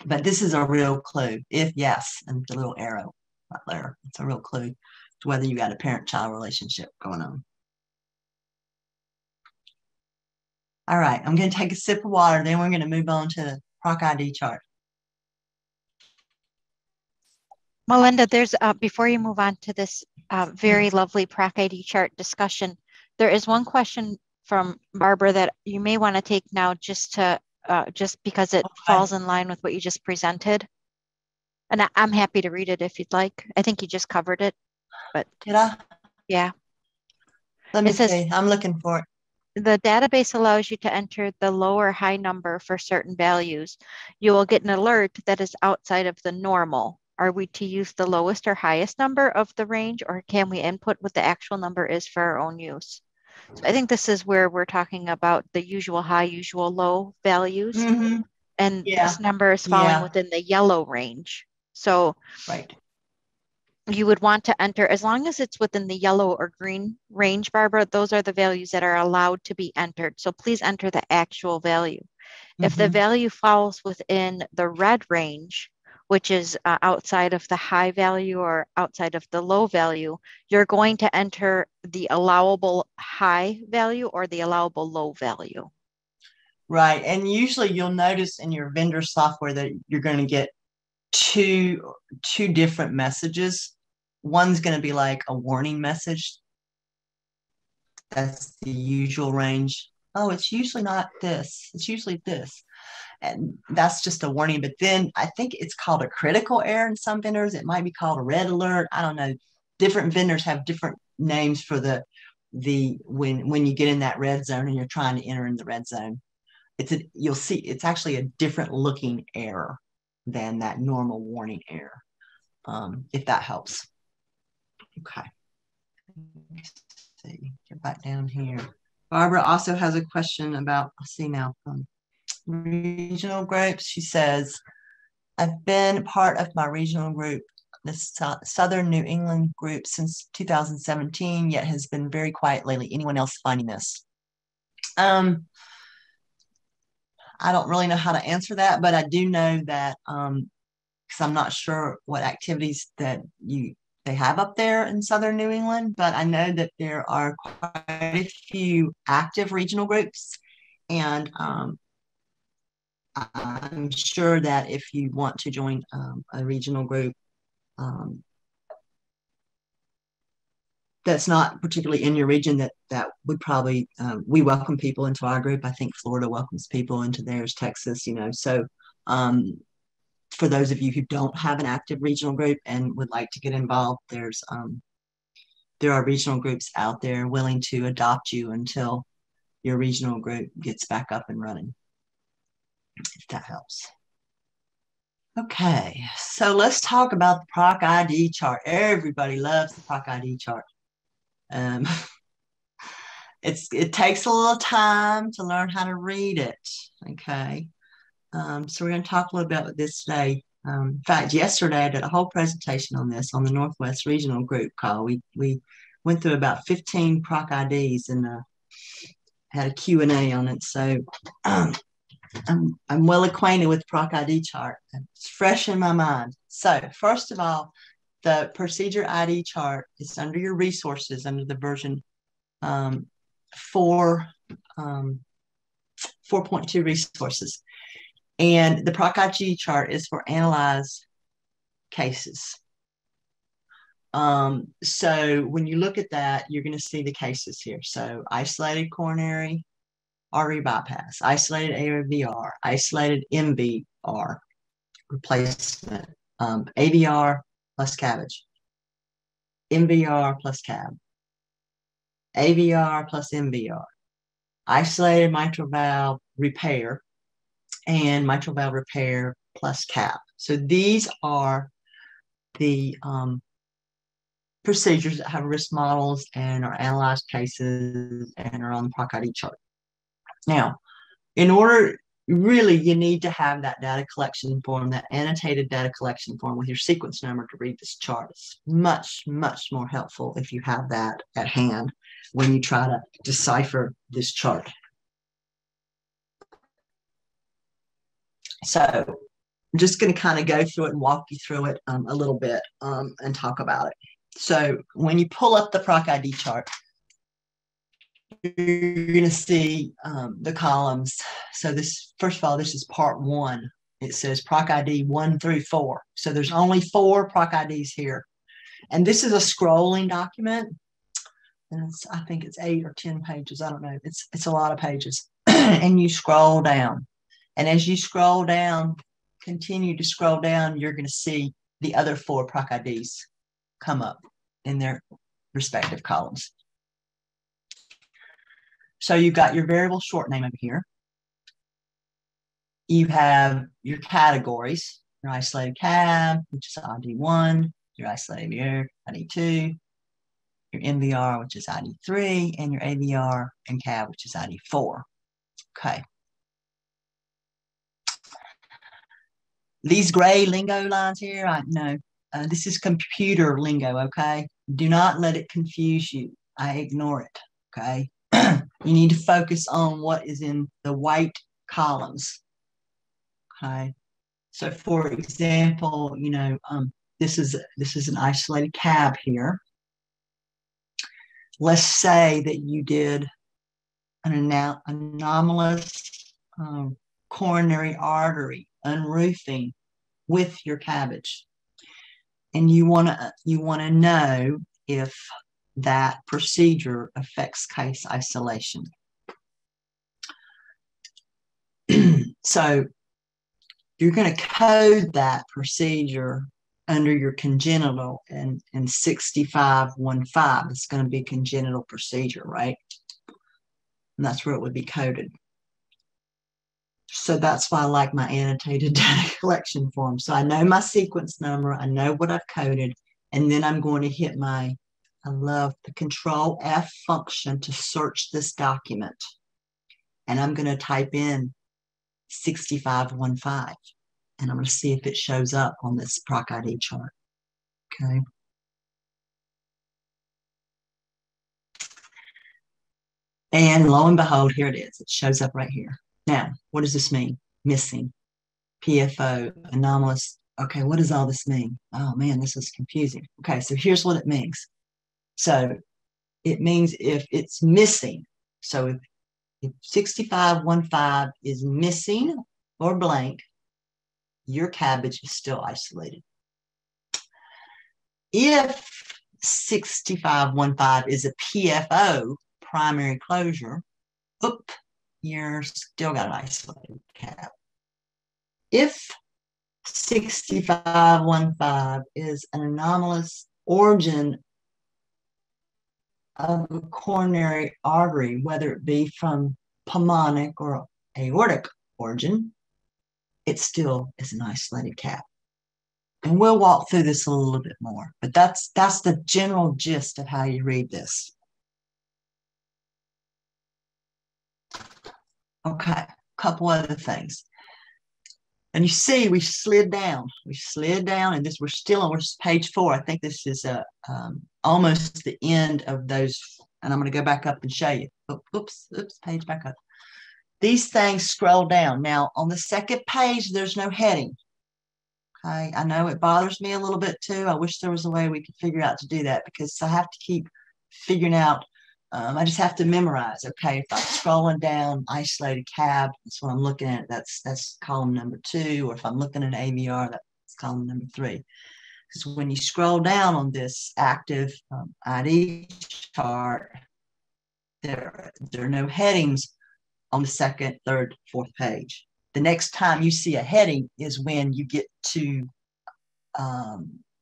Speaker 1: But this is a real clue. If yes, and the little arrow right there, it's a real clue to whether you got a parent-child relationship going on. All right, I'm going to take a sip of water, then we're going to move on to the PROC ID chart.
Speaker 2: Melinda, there's before you move on to this very lovely PROC ID chart discussion, there is one question from Barbara that you may want to take now, just to just because it
Speaker 1: Okay.
Speaker 2: falls in line with what you just presented. And I'm happy to read it if you'd like. I think you just covered it, but
Speaker 1: Did I?
Speaker 2: yeah.
Speaker 1: Let me
Speaker 2: It says
Speaker 1: see. I'm looking for it.
Speaker 2: the database allows you to enter the low or high number for certain values. You will get an alert that is outside of the normal. Are we to use the lowest or highest number of the range, or can we input what the actual number is for our own use? So I think this is where we're talking about the usual high, usual low values.
Speaker 1: Mm-hmm.
Speaker 2: And
Speaker 1: Yeah.
Speaker 2: this number is falling
Speaker 1: Yeah.
Speaker 2: within the yellow range. So
Speaker 1: Right.
Speaker 2: you would want to enter, as long as it's within the yellow or green range, Barbara, those are the values that are allowed to be entered. So please enter the actual value. If the
Speaker 1: Mm-hmm.
Speaker 2: value falls within the red range, which is outside of the high value or outside of the low value, you're going to enter the allowable high value or the allowable low value.
Speaker 1: Right. And usually you'll notice in your vendor software that you're going to get two different messages. One's going to be like a warning message. That's the usual range. Oh, it's usually not this. It's usually this. And that's just a warning. But then I think it's called a critical error in some vendors. It might be called a red alert. I don't know. Different vendors have different names for the when you get in that red zone and you're trying to enter in the red zone. You'll see it's actually a different looking error than that normal warning error. If that helps. Okay. Let's see. Get back down here. Barbara also has a question about, I see now, regional groups. She says, I've been part of my regional group, the Southern New England group, since 2017, yet has been very quiet lately. Anyone else finding this? I don't really know how to answer that, but I do know that because I'm not sure what activities that they have up there in Southern New England, but I know that there are quite a few active regional groups, and I'm sure that if you want to join a regional group um, that's not particularly in your region, that would probably we welcome people into our group. I think Florida welcomes people into theirs, Texas, so for those of you who don't have an active regional group and would like to get involved, there are regional groups out there willing to adopt you until your regional group gets back up and running, if that helps. Okay, so let's talk about the Proc ID chart. Everybody loves the Proc ID chart. Um, it takes a little time to learn how to read it. Okay, so we're going to talk a little bit about this today. In fact, yesterday I did a whole presentation on this on the Northwest Regional Group call. We went through about 15 Proc IDs and had a Q&A on it. So I'm well acquainted with the Proc ID chart. It's fresh in my mind. So first of all, the procedure ID chart is under your resources under the version 4.2 resources. And the Proc ID chart is for analyzed cases. So when you look at that, you're going to see the cases here. So isolated coronary artery bypass, isolated AVR, isolated MVR replacement, AVR plus CABG, MVR plus CAB, AVR plus MVR, isolated mitral valve repair, and mitral valve repair plus CAP. So these are the procedures that have risk models and are analyzed cases and are on the Proc ID chart. Now, in order, really, you need to have that data collection form, that annotated data collection form with your sequence number to read this chart. It's much, much more helpful if you have that at hand when you try to decipher this chart. So I'm just going to kind of go through it and walk you through it a little bit and talk about it. So when you pull up the Proc ID chart, you're going to see the columns. So this, first of all, this is part one. It says Proc ID 1 through 4. So there's only 4 Proc IDs here. And this is a scrolling document. And I think it's 8 or 10 pages. I don't know. It's a lot of pages. And you scroll down. And as you scroll down, continue to scroll down, you're going to see the other 4 proc IDs come up in their respective columns. So you've got your variable short name over here. You have your categories, your isolated cab, which is ID 1, your isolated air, ID 2, your MVR, which is ID 3, and your AVR and cab, which is ID 4. Okay. These gray lingo lines here, I know this is computer lingo, okay? Do not let it confuse you. I ignore it, okay? You need to focus on what is in the white columns, okay? So, for example, you know, this is an isolated cab here. Let's say that you did an anomalous coronary artery unroofing with your cabbage, and you want to know if that procedure affects case isolation. So you're going to code that procedure under your congenital in 6515. It's going to be congenital procedure, right? And that's where it would be coded. So that's why I like my annotated data collection form. So I know my sequence number, I know what I've coded, and then I'm going to hit I love the Control F function to search this document. And I'm going to type in 6515. And I'm going to see if it shows up on this proc ID chart. Okay. And lo and behold, here it is. It shows up right here. Now, what does this mean? Missing, PFO, anomalous. Okay, what does all this mean? Oh man, this is confusing. Okay, so here's what it means. So it means if it's missing, so if 6515 is missing or blank, your cabbage is still isolated. If 6515 is a PFO, primary closure, you're still got an isolated cab. If 6515 is an anomalous origin of a coronary artery, whether it be from pulmonic or aortic origin, it still is an isolated cab. And we'll walk through this a little bit more, but that's the general gist of how you read this. Okay, a couple other things. And you see, we slid down, and we're still on page 4. I think this is almost the end of those. And I'm going to go back up and show you. Oops, page back up. These things scroll down. Now, on the second page, there's no heading. Okay, I know it bothers me a little bit too. I wish there was a way we could figure out to do that, because I have to keep figuring out. I just have to memorize. Okay, if I'm scrolling down isolated cab, that's what I'm looking at. That's column number 2. Or if I'm looking at AVR, that's column number 3. Because when you scroll down on this active ID chart, there are no headings on the second, third, fourth page. The next time you see a heading is when you get to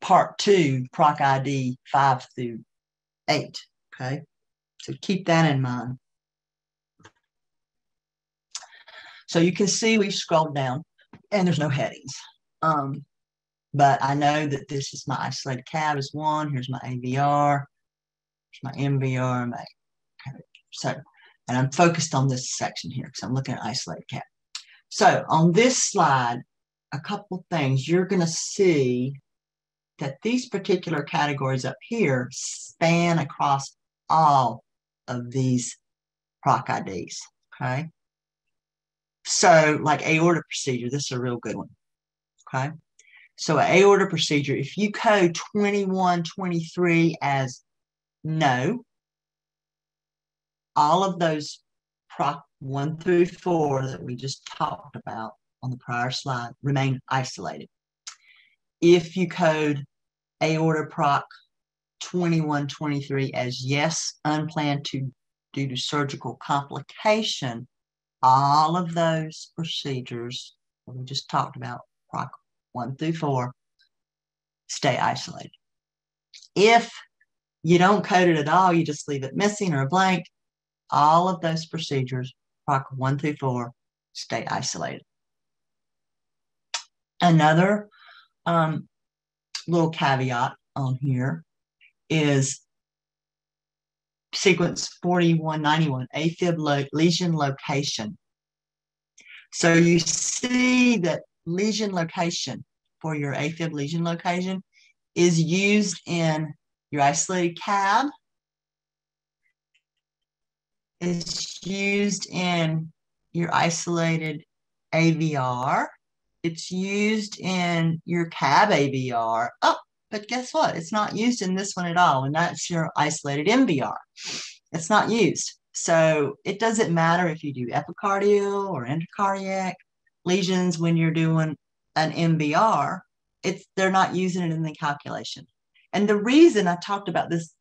Speaker 1: part 2, proc ID 5 through 8. Okay. So keep that in mind. So you can see we've scrolled down and there's no headings. But I know that this is my isolated cab is 1. Here's my AVR. Here's my MVR. So, and I'm focused on this section here because I'm looking at isolated cab. So on this slide, a couple things. You're going to see that these particular categories up here span across all of these proc IDs, okay? So like aorta procedure, this is a real good one, okay? So an aorta procedure, if you code 2123 as no, all of those proc 1 through 4 that we just talked about on the prior slide remain isolated. If you code aorta proc 2123 as yes, unplanned due to surgical complication, all of those procedures that we just talked about, PROC 1 through 4, stay isolated. If you don't code it at all, you just leave it missing or blank, all of those procedures, PROC 1 through 4, stay isolated. Another little caveat on here is sequence 4191, AFib lesion location. So you see that lesion location for your AFib lesion location is used in your isolated cab. It's used in your isolated AVR. It's used in your cab AVR. Oh, but guess what? It's not used in this one at all, and that's your isolated MVR. It's not used. So it doesn't matter if you do epicardial or endocardiac lesions when you're doing an MVR. They're not using it in the calculation. And the reason I talked about this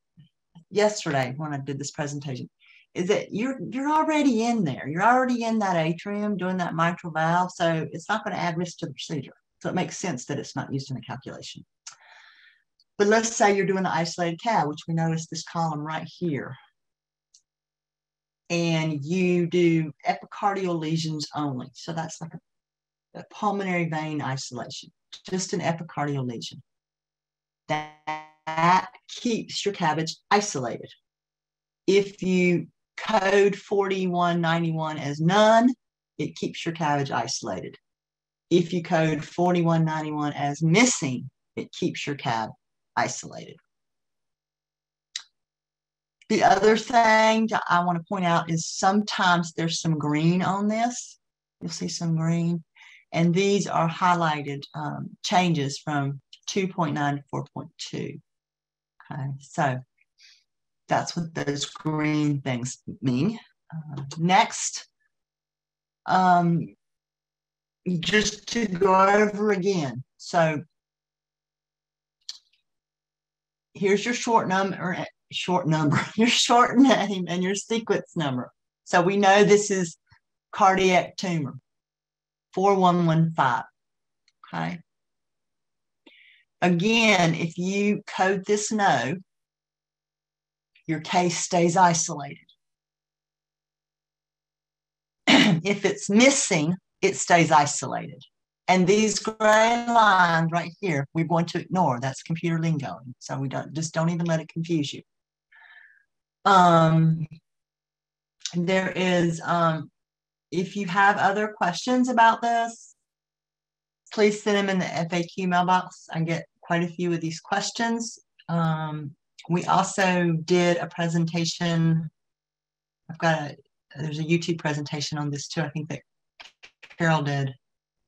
Speaker 1: yesterday when I did this presentation is that you're already in there. You're already in that atrium doing that mitral valve, so it's not going to add risk to the procedure. So it makes sense that it's not used in the calculation. But let's say you're doing the isolated cab, which we know is this column right here, and you do epicardial lesions only. So that's like a pulmonary vein isolation, just an epicardial lesion. That keeps your CABG isolated. If you code 4191 as none, it keeps your CABG isolated. If you code 4191 as missing, it keeps your cab isolated. The other thing that I want to point out is sometimes there's some green on this. You'll see some green. And these are highlighted changes from 2.9 to 4.2. Okay, so that's what those green things mean. Next, just to go over again. So here's your your short name and your sequence number. So we know this is cardiac tumor, 4115. Okay. Again, if you code this no, your case stays isolated. If it's missing, it stays isolated. And these gray lines right here, we're going to ignore. That's computer lingo. So we don't even let it confuse you. There is, if you have other questions about this, please send them in the FAQ mailbox. I get quite a few of these questions. We also did a presentation. There's a YouTube presentation on this too. I think that Carol did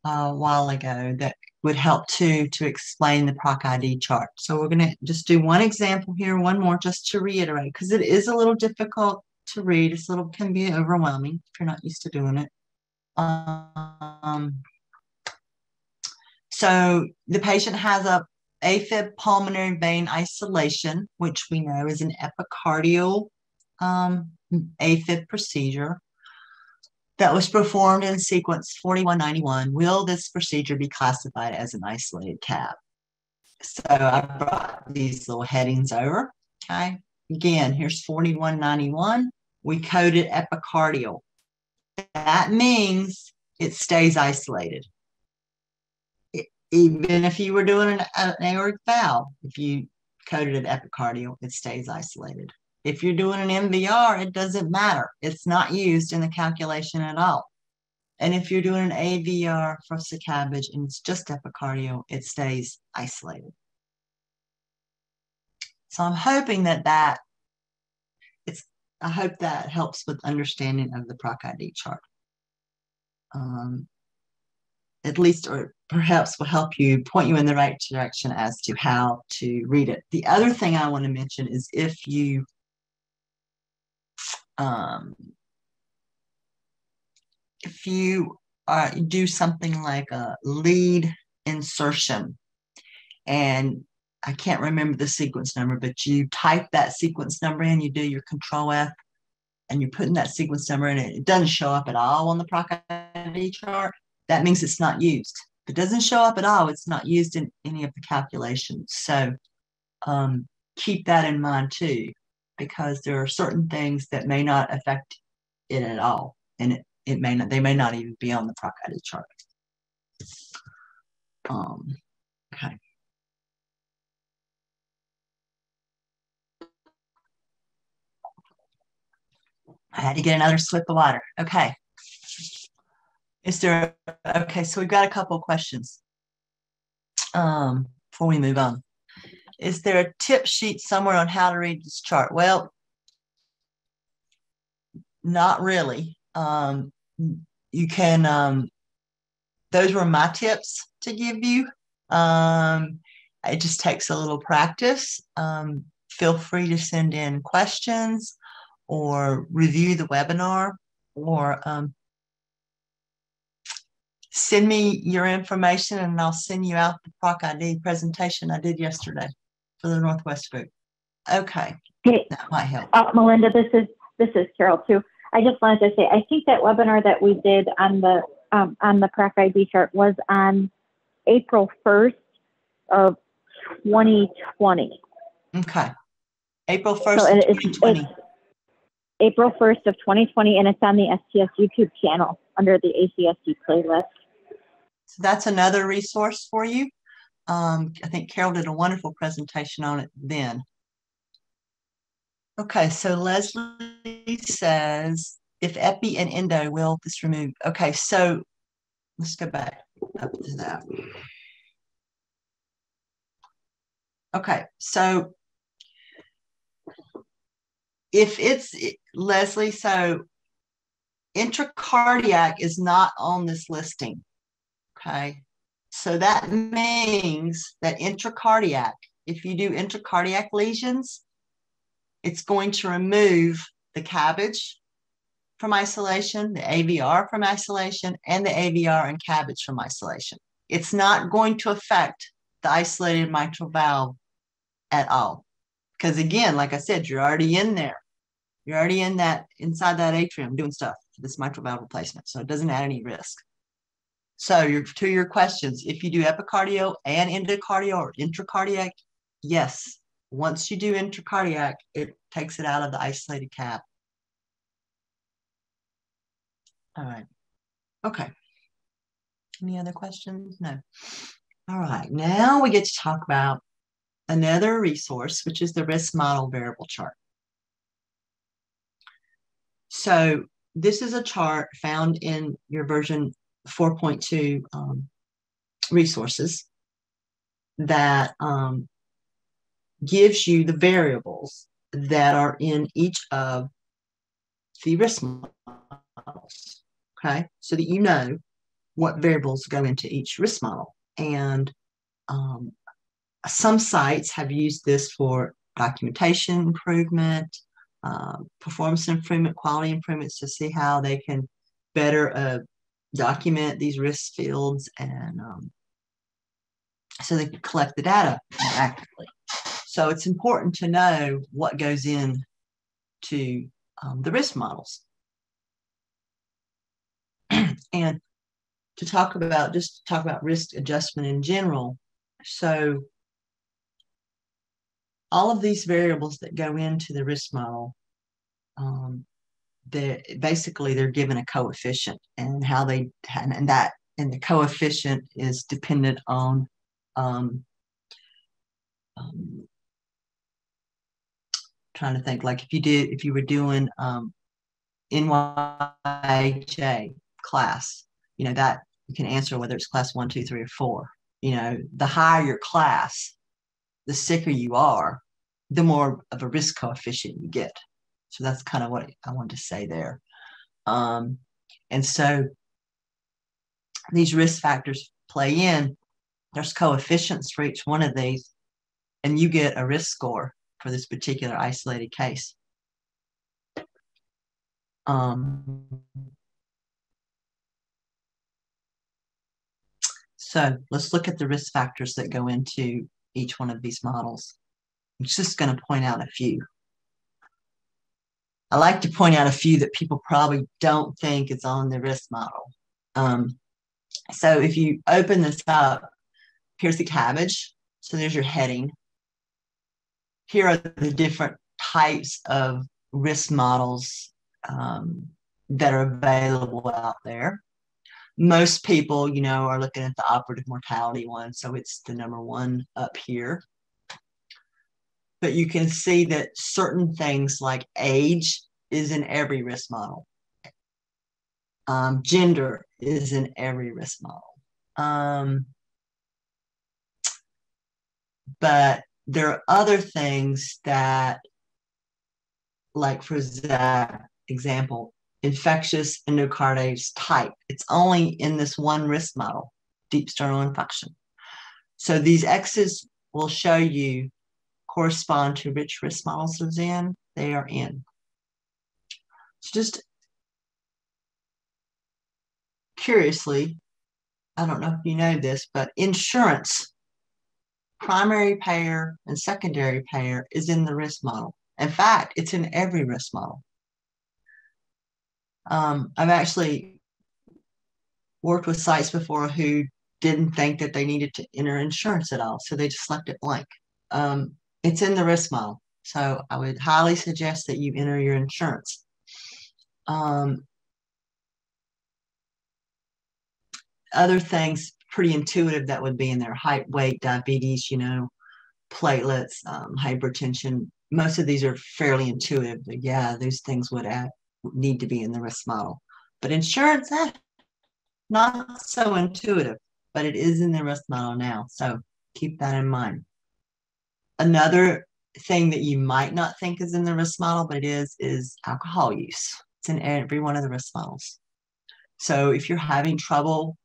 Speaker 1: a while ago that would help too to explain the PROC ID chart. So we're going to just do one example here, one more just to reiterate, because it is a little difficult to read. Can be overwhelming if you're not used to doing it. So the patient has a AFib pulmonary vein isolation, which we know is an epicardial AFib procedure that was performed in sequence 4191. Will this procedure be classified as an isolated cab? So I brought these little headings over. Okay. Again, here's 4191. We coded epicardial. That means it stays isolated. Even if you were doing an aortic valve, if you coded an epicardial, it stays isolated. If you're doing an MVR, it doesn't matter. It's not used in the calculation at all. And if you're doing an AVR for cabbage and it's just epicardial, it stays isolated. So I'm hoping I hope that helps with understanding of the PROC ID chart. At least, or perhaps will help you, point you in the right direction as to how to read it. The other thing I want to mention is if you do something like a lead insertion, and I can't remember the sequence number, but you type that sequence number in, you do your Control F, and you're putting that sequence number in it, it doesn't show up at all on the PROC ID chart, that means it's not used. If it doesn't show up at all, it's not used in any of the calculations. So keep that in mind too, because there are certain things that may not affect it at all, and it may not, they may not even be on the PROC ID chart. Okay. I had to get another sip of water. Okay. Is there, okay, so we've got a couple of questions before we move on. Is there a tip sheet somewhere on how to read this chart? Well, not really. You can, those were my tips to give you. It just takes a little practice. Feel free to send in questions or review the webinar, or send me your information and I'll send you out the PROC ID presentation I did yesterday for the Northwest group. Okay,
Speaker 3: hey,
Speaker 1: that might help.
Speaker 3: Melinda, this is Carol too. I just wanted to say, I think that webinar that we did on the PROC ID chart was on April 1st of 2020.
Speaker 1: Okay, April 1st, so 2020.
Speaker 3: It's April 1st of 2020, and it's on the STS YouTube channel under the ACSD playlist.
Speaker 1: So that's another resource for you. I think Carol did a wonderful presentation on it then. Okay, so Leslie says, if epi and endo, will this remove? Okay, so let's go back up to that. Okay, so if it's, Leslie, so intracardiac is not on this listing, okay? So that means that intracardiac, if you do intracardiac lesions, it's going to remove the cabbage from isolation, the AVR from isolation, and the AVR and cabbage from isolation. It's not going to affect the isolated mitral valve at all. Because again, like I said, you're already in there. You're already in that, inside that atrium doing stuff for this mitral valve replacement. So it doesn't add any risk. So to your questions, if you do epicardial and endocardial or intracardiac, yes. Once you do intracardiac, it takes it out of the isolated cap. All right. Okay. Any other questions? No. All right. Now we get to talk about another resource, which is the risk model variable chart. So this is a chart found in your version 4.2 resources that gives you the variables that are in each of the risk models, okay? So that you know what variables go into each risk model. And some sites have used this for documentation improvement, performance improvement, quality improvements, to see how they can better document these risk fields, and so they can collect the data more accurately. So it's important to know what goes in to the risk models. And to talk about, just to talk about risk adjustment in general. So all of these variables that go into the risk model, they're given a coefficient, and how they, and the coefficient is dependent on trying to think, like if you were doing NYHA class, you know, that you can answer whether it's class 1, 2, 3, or 4. You know, the higher your class, the sicker you are, the more of a risk coefficient you get. So that's kind of what I wanted to say there. And so these risk factors play in. There's coefficients for each one of these, and you get a risk score for this particular isolated case. So let's look at the risk factors that go into each one of these models. I'm just going to point out a few. I like to point out a few that people probably don't think is on the risk model. So if you open this up, here's the cabbage. So there's your heading. Here are the different types of risk models that are available out there. Most people, are looking at the operative mortality one. So it's the number one up here. But you can see that certain things like age is in every risk model. Gender is in every risk model. But there are other things that, like for that example, infectious endocarditis type. It's only in this one risk model, deep sternal infection. So these X's will show you correspond to which risk models they are in. So just curiously, I don't know if you know this, but insurance, primary payer and secondary payer is in the risk model. In fact, it's in every risk model. I've actually worked with sites before who didn't think that they needed to enter insurance at all, so they just left it blank. It's in the risk model, so I would highly suggest that you enter your insurance. Other things pretty intuitive that would be in there: height, weight, diabetes, platelets, hypertension. Most of these are fairly intuitive, but yeah, those things would need to be in the risk model. But insurance, not so intuitive, but it is in the risk model now. So keep that in mind. Another thing that you might not think is in the risk model, but it is alcohol use. It's in every one of the risk models. So if you're having trouble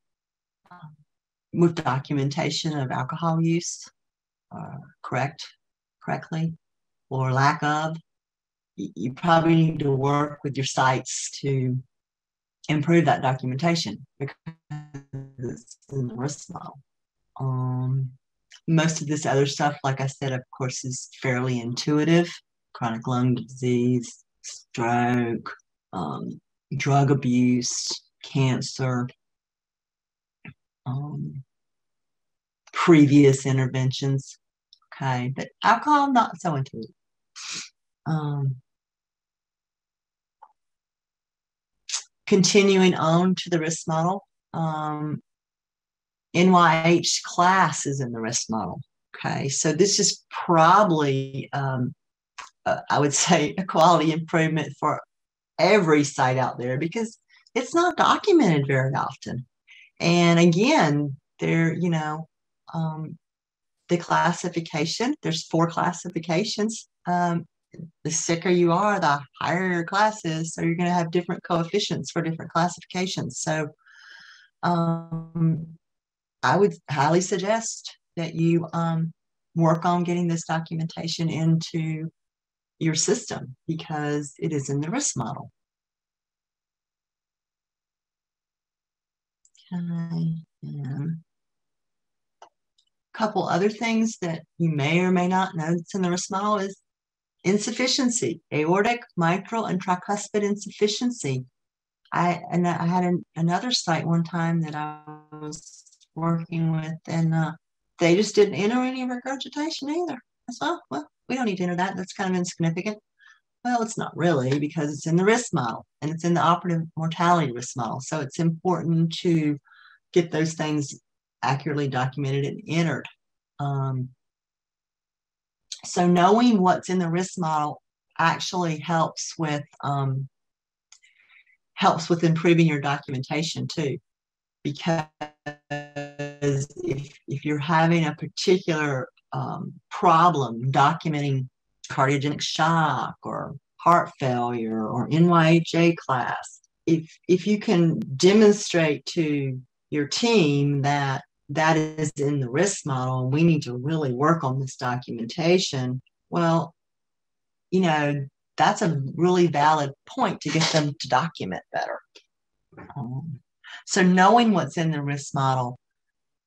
Speaker 1: with documentation of alcohol use, correctly, or lack of, you probably need to work with your sites to improve that documentation because it's in the risk model. Most of this other stuff, like I said, of course, is fairly intuitive: chronic lung disease, stroke, drug abuse, cancer, previous interventions. Okay, but alcohol, not so intuitive. Continuing on to the risk model, NYH class is in the risk model. Okay, so this is probably, I would say, a quality improvement for every site out there because it's not documented very often. And again, the classification, there's 4 classifications. The sicker you are, the higher your class is. So you're going to have different coefficients for different classifications. So I would highly suggest that you work on getting this documentation into your system because it is in the risk model. Okay. And a couple other things that you may or may not know that's in the risk model is insufficiency, aortic, mitral, and tricuspid insufficiency. I had another site one time that I was working with, and they just didn't enter any regurgitation either. I said, well, we don't need to enter that. That's kind of insignificant. Well, it's not really because it's in the risk model and it's in the operative mortality risk model. So it's important to get those things accurately documented and entered. So knowing what's in the risk model actually helps with improving your documentation too, because if you're having a particular problem documenting cardiogenic shock or heart failure or NYHA class, if you can demonstrate to your team that is in the risk model and we need to really work on this documentation, well, that's a really valid point to get them to document better. So knowing what's in the risk model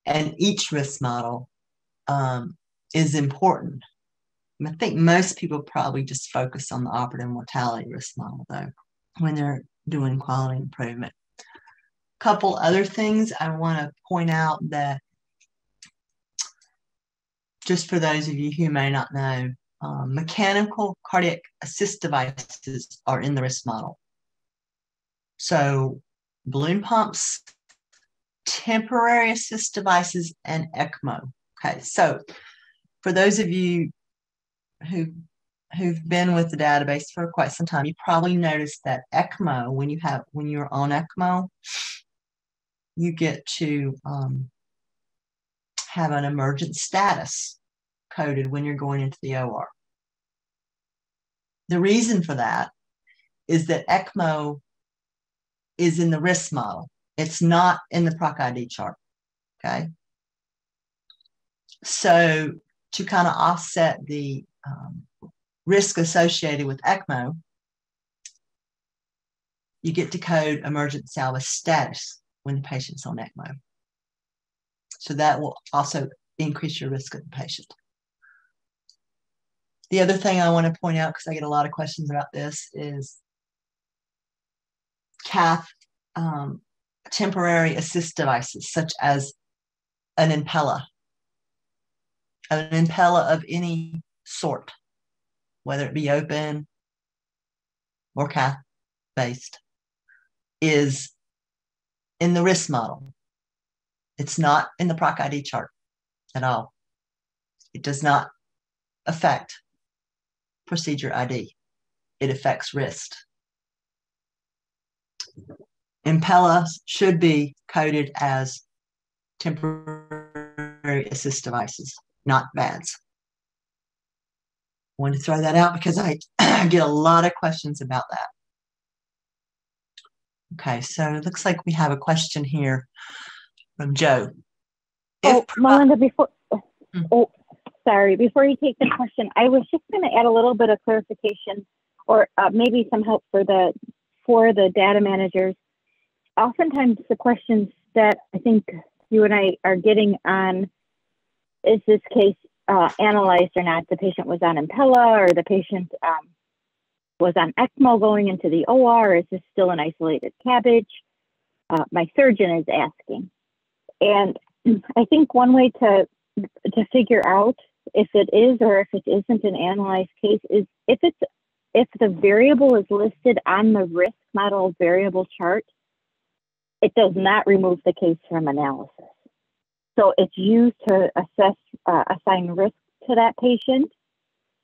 Speaker 1: and each risk model is important I think most people probably just focus on the operative mortality risk model, though, when they're doing quality improvement. Couple other things I want to point out that, just for those of you who may not know, mechanical cardiac assist devices are in the risk model. So balloon pumps, temporary assist devices, and ECMO. Okay, so for those of you who've been with the database for quite some time, you probably noticed that ECMO, when you're on ECMO, you get to have an emergent status coded when you're going into the OR. The reason for that is that ECMO is in the risk model. It's not in the PROC ID chart, okay? So to kind of offset the risk associated with ECMO, you get to code emergent salvage status when the patient's on ECMO. So that will also increase your risk of the patient. The other thing I want to point out, because I get a lot of questions about this, is cath temporary assist devices, such as an Impella of any sort, whether it be open or cath based, is in the risk model. It's not in the PROC ID chart at all. It does not affect procedure ID. It affects risk. Impella should be coded as temporary assist devices, not VADs. I wanted to throw that out because I get a lot of questions about that. Okay, so it looks like we have a question here from Joe.
Speaker 3: Melinda, before you take the question, I was just going to add a little bit of clarification, or maybe some help for the data managers. Oftentimes the questions that I think you and I are getting on, is this case analyzed or not? The patient was on Impella, or the patient was on ECMO going into the OR, or is this still an isolated CABG? My surgeon is asking. And I think one way to figure out if it is or if it isn't an analyzed case is if the variable is listed on the risk model variable chart, it does not remove the case from analysis. So it's used to assign risk to that patient.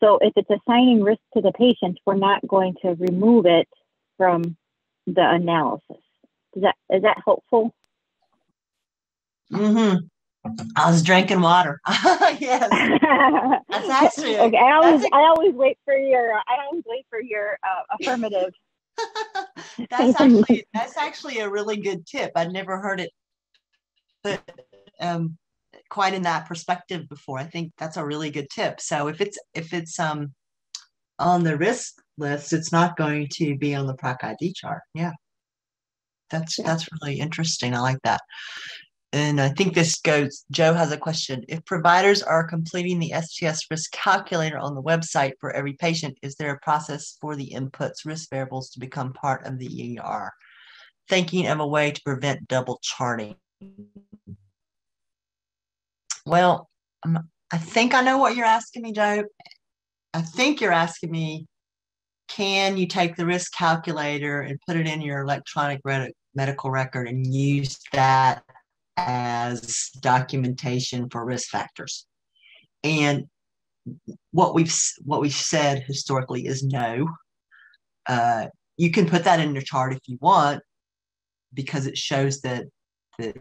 Speaker 3: So if it's assigning risk to the patient, we're not going to remove it from the analysis. Is that helpful?
Speaker 1: Mm-hmm. I was drinking water. Yes. That's actually
Speaker 3: okay. I always wait for your affirmative.
Speaker 1: That's actually a really good tip. I'd never heard it put quite in that perspective before. I think that's a really good tip. So if it's on the risk list, it's not going to be on the PROC ID chart. Yeah. That's really interesting. I like that. And I think Joe has a question. If providers are completing the STS risk calculator on the website for every patient, is there a process for the inputs risk variables to become part of the ER? Thinking of a way to prevent double charting. Well, I think I know what you're asking me, Joe. I think you're asking me, can you take the risk calculator and put it in your electronic medical record and use that as documentation for risk factors? And what we've said historically is no. You can put that in your chart if you want, because it shows that it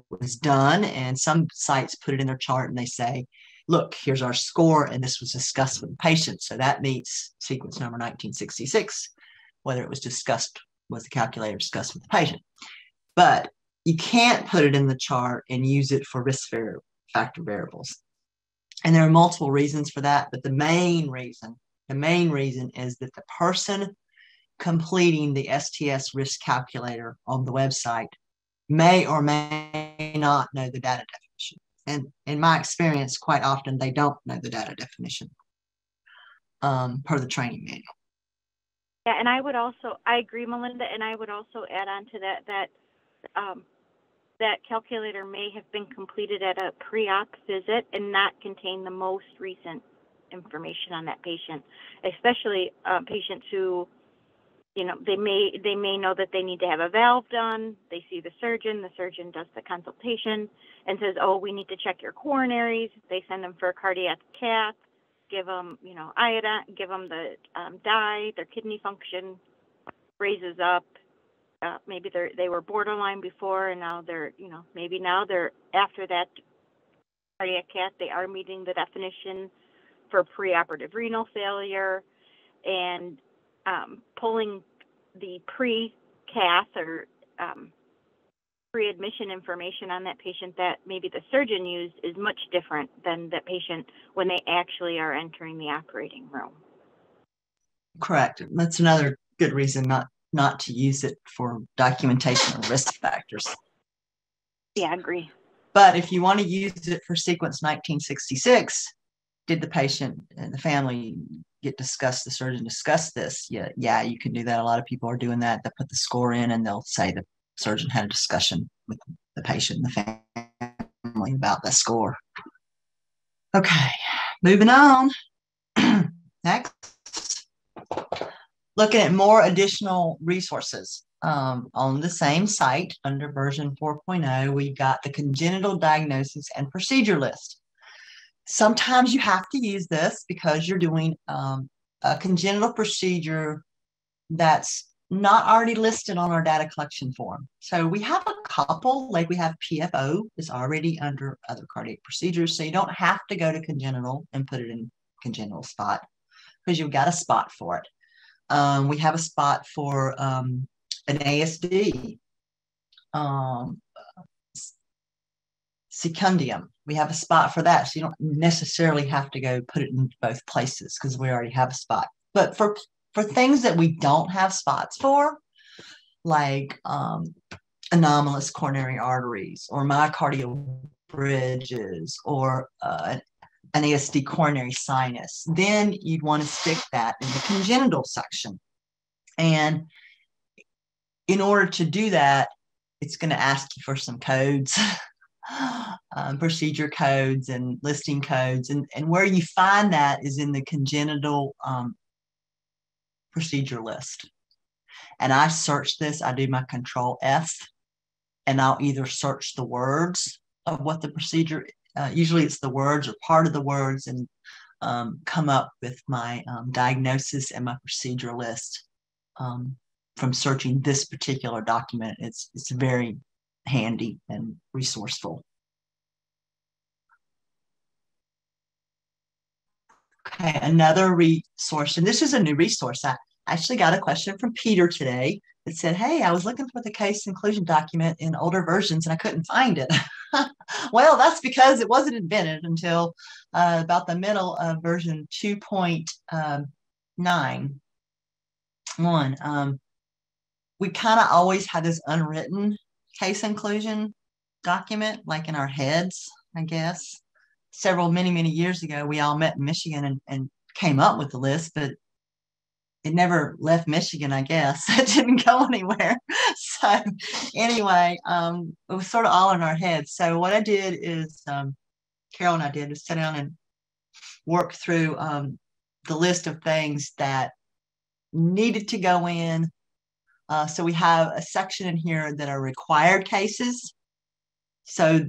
Speaker 1: was done. And some sites put it in their chart and they say, look, here's our score, and this was discussed with the patient, so that meets sequence number 1966, whether it was the calculator discussed with the patient. But you can't put it in the chart and use it for risk factor variables. And there are multiple reasons for that, but the main reason is that the person completing the STS risk calculator on the website may or may not know the data definition. And in my experience, quite often they don't know the data definition per the training manual.
Speaker 3: Yeah, and I agree, Melinda, and I would also add on to that that calculator may have been completed at a pre-op visit and not contain the most recent information on that patient, especially patients who, they may know that they need to have a valve done. They see the surgeon does the consultation and says, oh, we need to check your coronaries. They send them for a cardiac cath, give them, iodine, give them the dye, their kidney function raises up. Maybe they were borderline before, and now maybe now they're, after that cardiac cath, they are meeting the definition for preoperative renal failure, and pulling the pre-cath or pre-admission information on that patient that maybe the surgeon used is much different than the patient when they actually are entering the operating room.
Speaker 1: Correct. That's another good reason not to use it for documentation of risk factors.
Speaker 3: Yeah, I agree.
Speaker 1: But if you want to use it for sequence 1966, did the patient and the family the surgeon discuss this? Yeah, you can do that. A lot of people are doing that. They put the score in and they'll say the surgeon had a discussion with the patient and the family about that score. Okay, moving on. Next. Looking at more additional resources. On the same site under version 4.0, we got the congenital diagnosis and procedure list. Sometimes you have to use this because you're doing a congenital procedure that's not already listed on our data collection form. So we have a couple, like we have PFO is already under other cardiac procedures. So you don't have to go to congenital and put it in congenital spot because you've got a spot for it. We have a spot for an ASD, secundium. We have a spot for that. So you don't necessarily have to go put it in both places because we already have a spot. But for things that we don't have spots for, like anomalous coronary arteries or myocardial bridges or an ASD coronary sinus, then you'd want to stick that in the congenital section. And in order to do that, it's going to ask you for some codes, procedure codes and listing codes. And where you find that is in the congenital procedure list. And I search this, I do my control F, and I'll either search the words of what the procedure, usually it's the words or part of the words, and come up with my diagnosis and my procedure list from searching this particular document. It's very handy and resourceful. Okay, another resource, and this is a new resource. I actually got a question from Peter today that said, hey, I was looking for the case inclusion document in older versions and I couldn't find it. Well, that's because it wasn't invented until about the middle of version 2.9.1. We kind of always had this unwritten case inclusion document, like in our heads, I guess. Many years ago, we all met in Michigan and came up with the list, but it never left Michigan, I guess. It didn't go anywhere. So anyway, it was sort of all in our heads. So what I did is, Carol and I did, is sit down and work through the list of things that needed to go in. So we have a section in here that are required cases. So,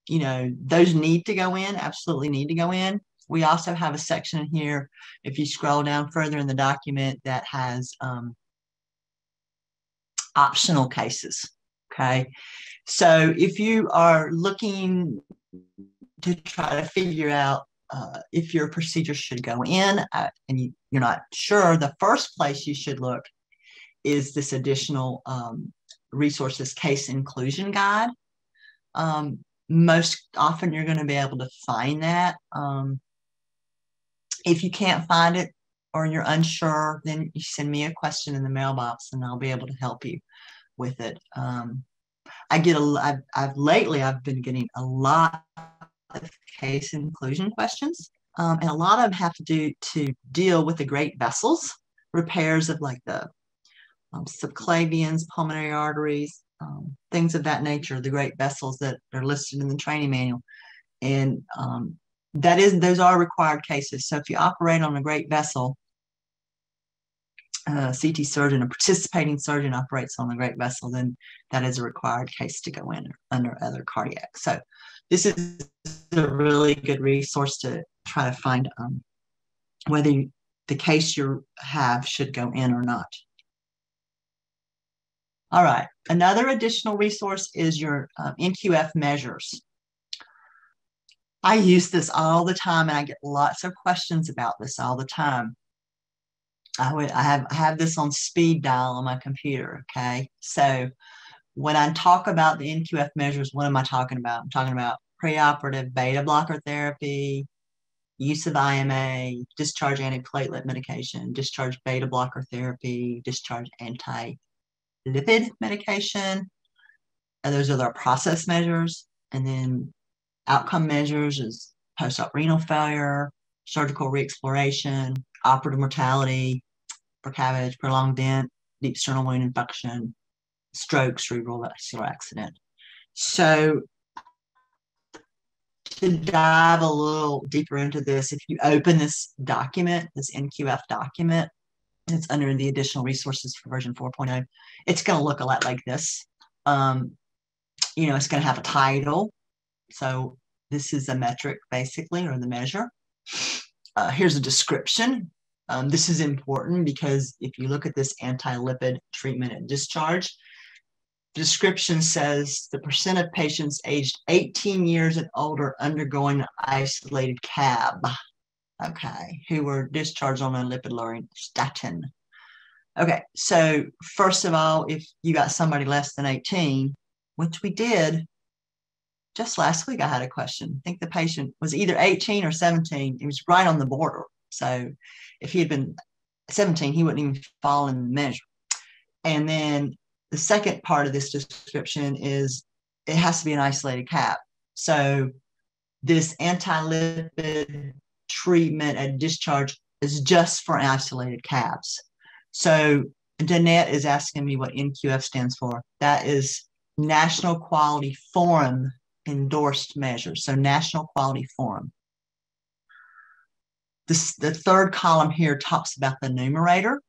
Speaker 1: those need to go in, absolutely need to go in. We also have a section here, if you scroll down further in the document, that has optional cases, okay? So if you are looking to try to figure out if your procedure should go in and you're not sure, the first place you should look is this additional resources case inclusion guide. Most often you're going to be able to find that. If you can't find it or you're unsure, then you send me a question in the mailbox and I'll be able to help you with it. I've been getting a lot the case inclusion questions. And a lot of them have to deal with the great vessels, repairs of like the subclavians, pulmonary arteries, things of that nature, the great vessels that are listed in the training manual. And those are required cases. So if you operate on a great vessel, a CT surgeon, a participating surgeon operates on a great vessel, then that is a required case to go in under other cardiac. So this is a really good resource to try to find whether the case you have should go in or not. All right, another additional resource is your NQF measures. I use this all the time, and I get lots of questions about this all the time. I have this on speed dial on my computer, okay? So when I talk about the NQF measures, what am I talking about? I'm talking about preoperative beta blocker therapy, use of IMA, discharge antiplatelet medication, discharge beta blocker therapy, discharge anti-lipid medication. And those are our process measures. And then outcome measures is post-op renal failure, surgical reexploration, operative mortality, cabbage, prolonged dent, deep sternal wound infection, stroke, cerebral vascular accident. So to dive a little deeper into this, if you open this document, this NQF document, it's under the additional resources for version 4.0, it's going to look a lot like this. It's going to have a title. So this is a metric, basically, or the measure. Here's a description. This is important because if you look at this anti-lipid treatment and discharge, the description says the percent of patients aged 18 years and older undergoing an isolated CAB, okay, who were discharged on a lipid-lowering statin. Okay, so first of all, if you got somebody less than 18, which we did, just last week I had a question. I think the patient was either 18 or 17. He was right on the border. So if he had been 17, he wouldn't even fall in the measure. And then the second part of this description is it has to be an isolated CAB. So this anti-lipid treatment at discharge is just for isolated CABs. So Danette is asking me what NQF stands for. That is National Quality Forum endorsed measures. So National Quality Forum. The third column here talks about the numerator.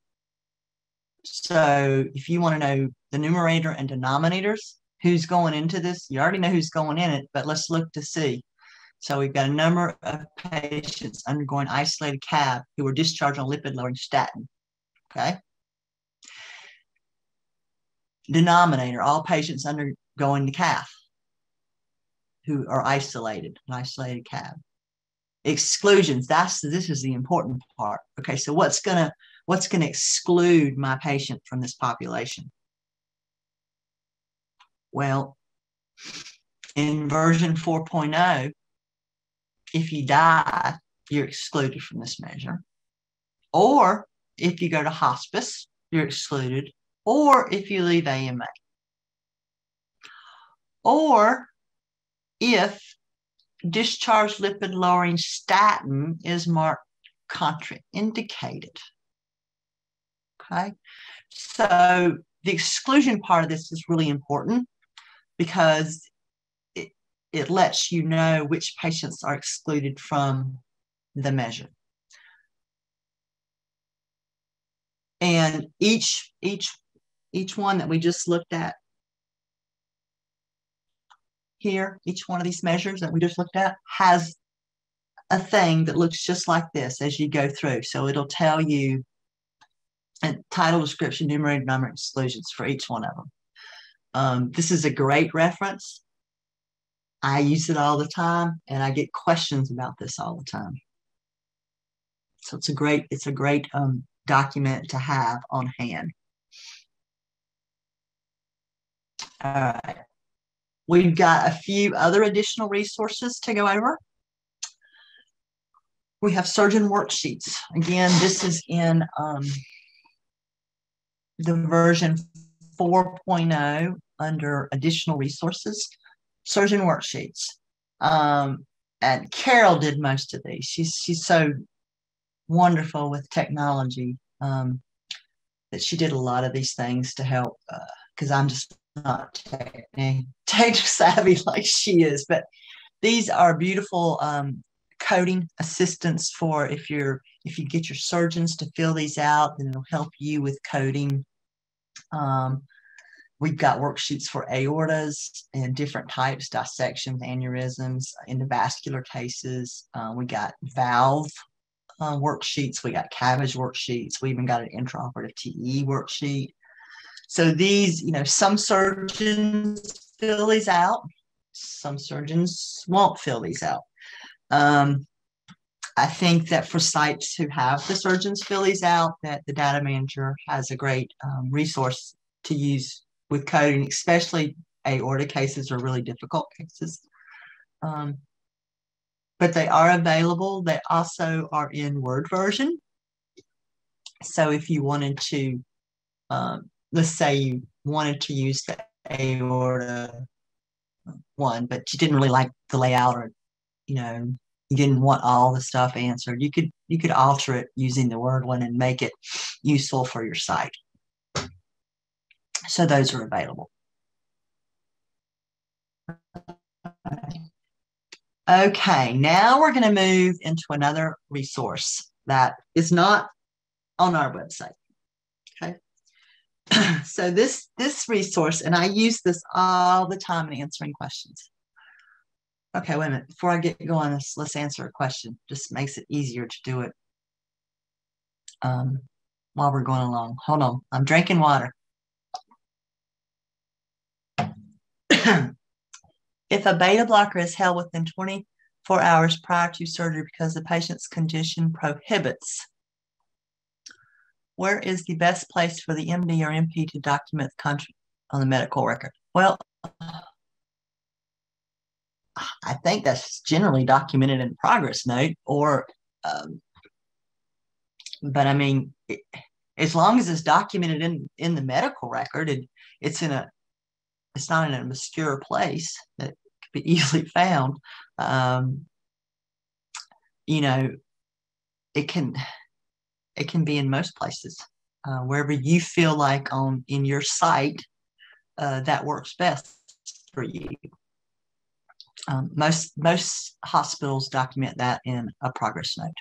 Speaker 1: So if you want to know the numerator and denominators, who's going into this, you already know who's going in it, but let's look to see. So we've got a number of patients undergoing isolated CAB who were discharged on lipid-lowering statin, okay? Denominator, all patients undergoing the CAF who are isolated, an isolated CAB. Exclusions, this is the important part. Okay, so what's gonna exclude my patient from this population? Well, in version 4.0, if you die, you're excluded from this measure. Or if you go to hospice, you're excluded. Or if you leave AMA. Or if discharge lipid-lowering statin is marked contraindicated. Okay, so the exclusion part of this is really important because it lets you know which patients are excluded from the measure. And each one that we just looked at here, each one of these measures that we just looked at has a thing that looks just like this as you go through. So it'll tell you a title, description, numerator, number, exclusions for each one of them. This is a great reference. I use it all the time, and I get questions about this all the time. So it's a great document to have on hand. All right. We've got a few other additional resources to go over. We have surgeon worksheets. Again, this is in the version 4.0 under additional resources, surgeon worksheets. and Carol did most of these. She's so wonderful with technology that she did a lot of these things to help, because I'm just not tech savvy like she is. But these are beautiful coding assistants for if you get your surgeons to fill these out, then it'll help you with coding. We've got worksheets for aortas and different types, dissections, aneurysms, endovascular cases. We got valve worksheets. We got CABG worksheets. We even got an intraoperative TE worksheet. So these, some surgeons fill these out. Some surgeons won't fill these out. I think that for sites who have the surgeons fill these out, that the data manager has a great resource to use with coding, especially aorta cases are really difficult cases. But they are available. They also are in Word version. So if you wanted to, let's say you wanted to use the aorta one, but you didn't really like the layout, or you didn't want all the stuff answered, you could alter it using the Word one and make it useful for your site. So those are available. Okay, now we're going to move into another resource that is not on our website. Okay. So this resource, and I use this all the time in answering questions. Okay, wait a minute. Before I get going, let's answer a question. Just makes it easier to do it while we're going along. Hold on. I'm drinking water. If a beta blocker is held within 24 hours prior to surgery because the patient's condition prohibits, where is the best place for the MD or MP to document the country on the medical record? Well, I think that's generally documented in the progress note, or, but I mean, as long as it's documented in the medical record, it's not in an obscure place that could be easily found. It can be in most places, wherever you feel like in your site that works best for you. Most hospitals document that in a progress note.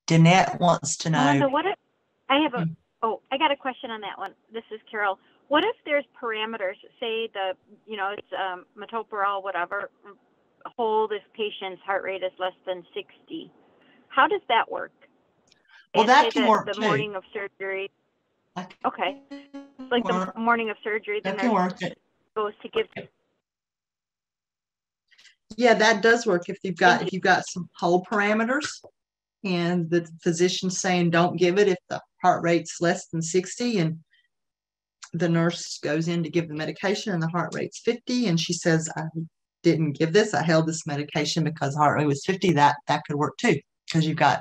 Speaker 1: Danette wants to know.
Speaker 4: Melinda, I got a question on that one. This is Carol. What if there's parameters, say it's metoprolol, whatever, hold this patient's heart rate is less than 60. How does that work?
Speaker 1: Well, that can work
Speaker 4: the morning of surgery. Okay. Like the morning of surgery, the nurse goes to give.
Speaker 1: Yeah, that does work if you've got some hold parameters, and the physician's saying don't give it if the heart rate's less than 60, and the nurse goes in to give the medication and the heart rate's 50, and she says, I didn't give this, I held this medication because the heart rate was 50. That could work too, because you've got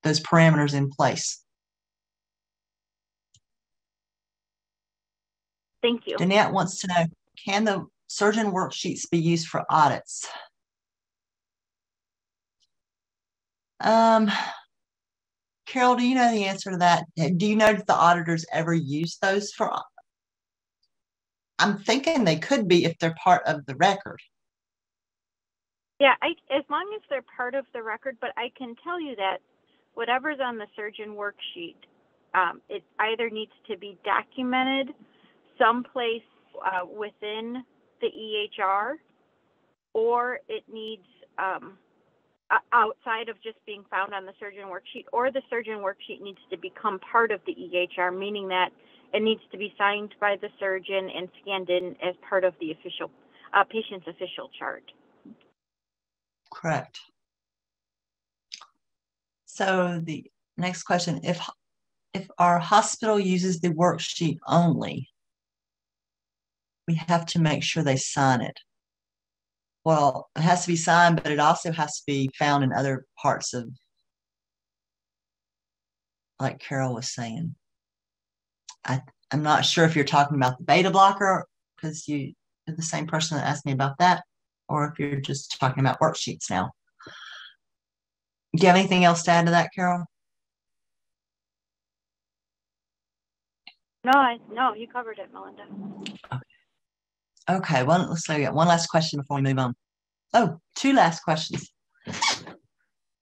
Speaker 1: those parameters in place.
Speaker 4: Thank you.
Speaker 1: Danette wants to know, can the surgeon worksheets be used for audits? Carol, do you know the answer to that? Do you know if the auditors ever use those for? I'm thinking they could be if they're part of the record.
Speaker 4: Yeah, as long as they're part of the record, but I can tell you that whatever's on the surgeon worksheet, it either needs to be documented someplace within the EHR, or it needs outside of just being found on the surgeon worksheet, or the surgeon worksheet needs to become part of the EHR, meaning that it needs to be signed by the surgeon and scanned in as part of the official patient's official chart.
Speaker 1: Correct. So the next question, if our hospital uses the worksheet only, we have to make sure they sign it. Well, it has to be signed, but it also has to be found in other parts of, like Carol was saying. I'm not sure if you're talking about the beta blocker, because the same person that asked me about that, or if you're just talking about worksheets now. Do you have anything else to add to that, Carol?
Speaker 4: No, you covered it, Melinda.
Speaker 1: Okay, well, let's say we got one last question before we move on. Oh, two last questions.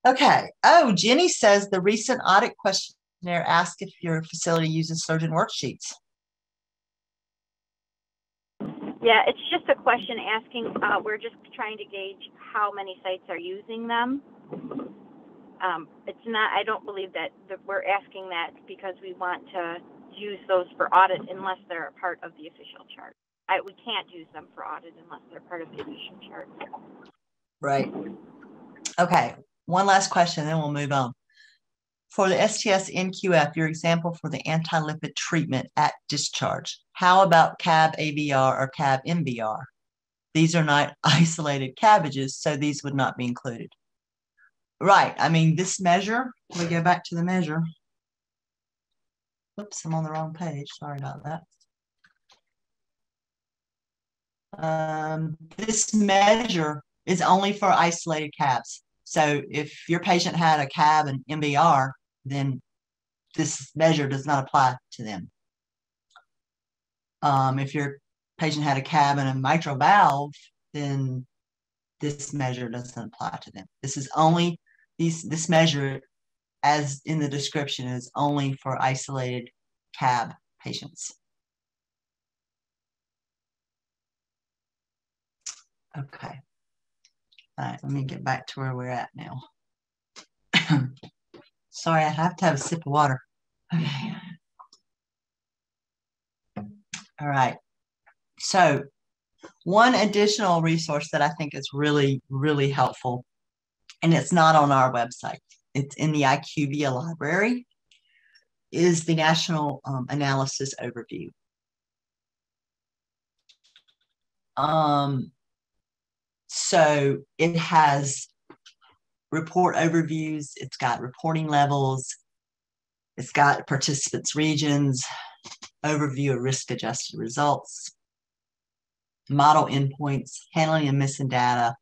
Speaker 1: Okay. Oh, Jenny says the recent audit questionnaire asked if your facility uses surgeon worksheets.
Speaker 4: Yeah, it's just a question asking, we're just trying to gauge how many sites are using them. It's not, I don't believe that we're asking that because we want to use those for audit unless they're a part of the official chart. We can't use them for audit unless they're part of the official chart.
Speaker 1: Right. Okay. One last question, then we'll move on. For the STS NQF, your example for the anti-lipid treatment at discharge, how about CAB ABR or CAB MBR? These are not isolated cabbages, so these would not be included. Right. I mean, this measure, we go back to the measure. Oops, I'm on the wrong page. Sorry about that. This measure is only for isolated cabs. So if your patient had a CAB and MBR, then this measure does not apply to them. If your patient had a CAB and a mitral valve, then this measure doesn't apply to them. This is only this measure, as in the description, is only for isolated CAB patients. Okay. All right, let me get back to where we're at now. Sorry, I have to have a sip of water. Okay. All right. So one additional resource that I think is really, really helpful, and it's not on our website, it's in the IQVIA library, is the National Analysis Overview. So it has report overviews, it's got reporting levels, it's got participants regions, overview of risk-adjusted results, model endpoints, handling and missing data,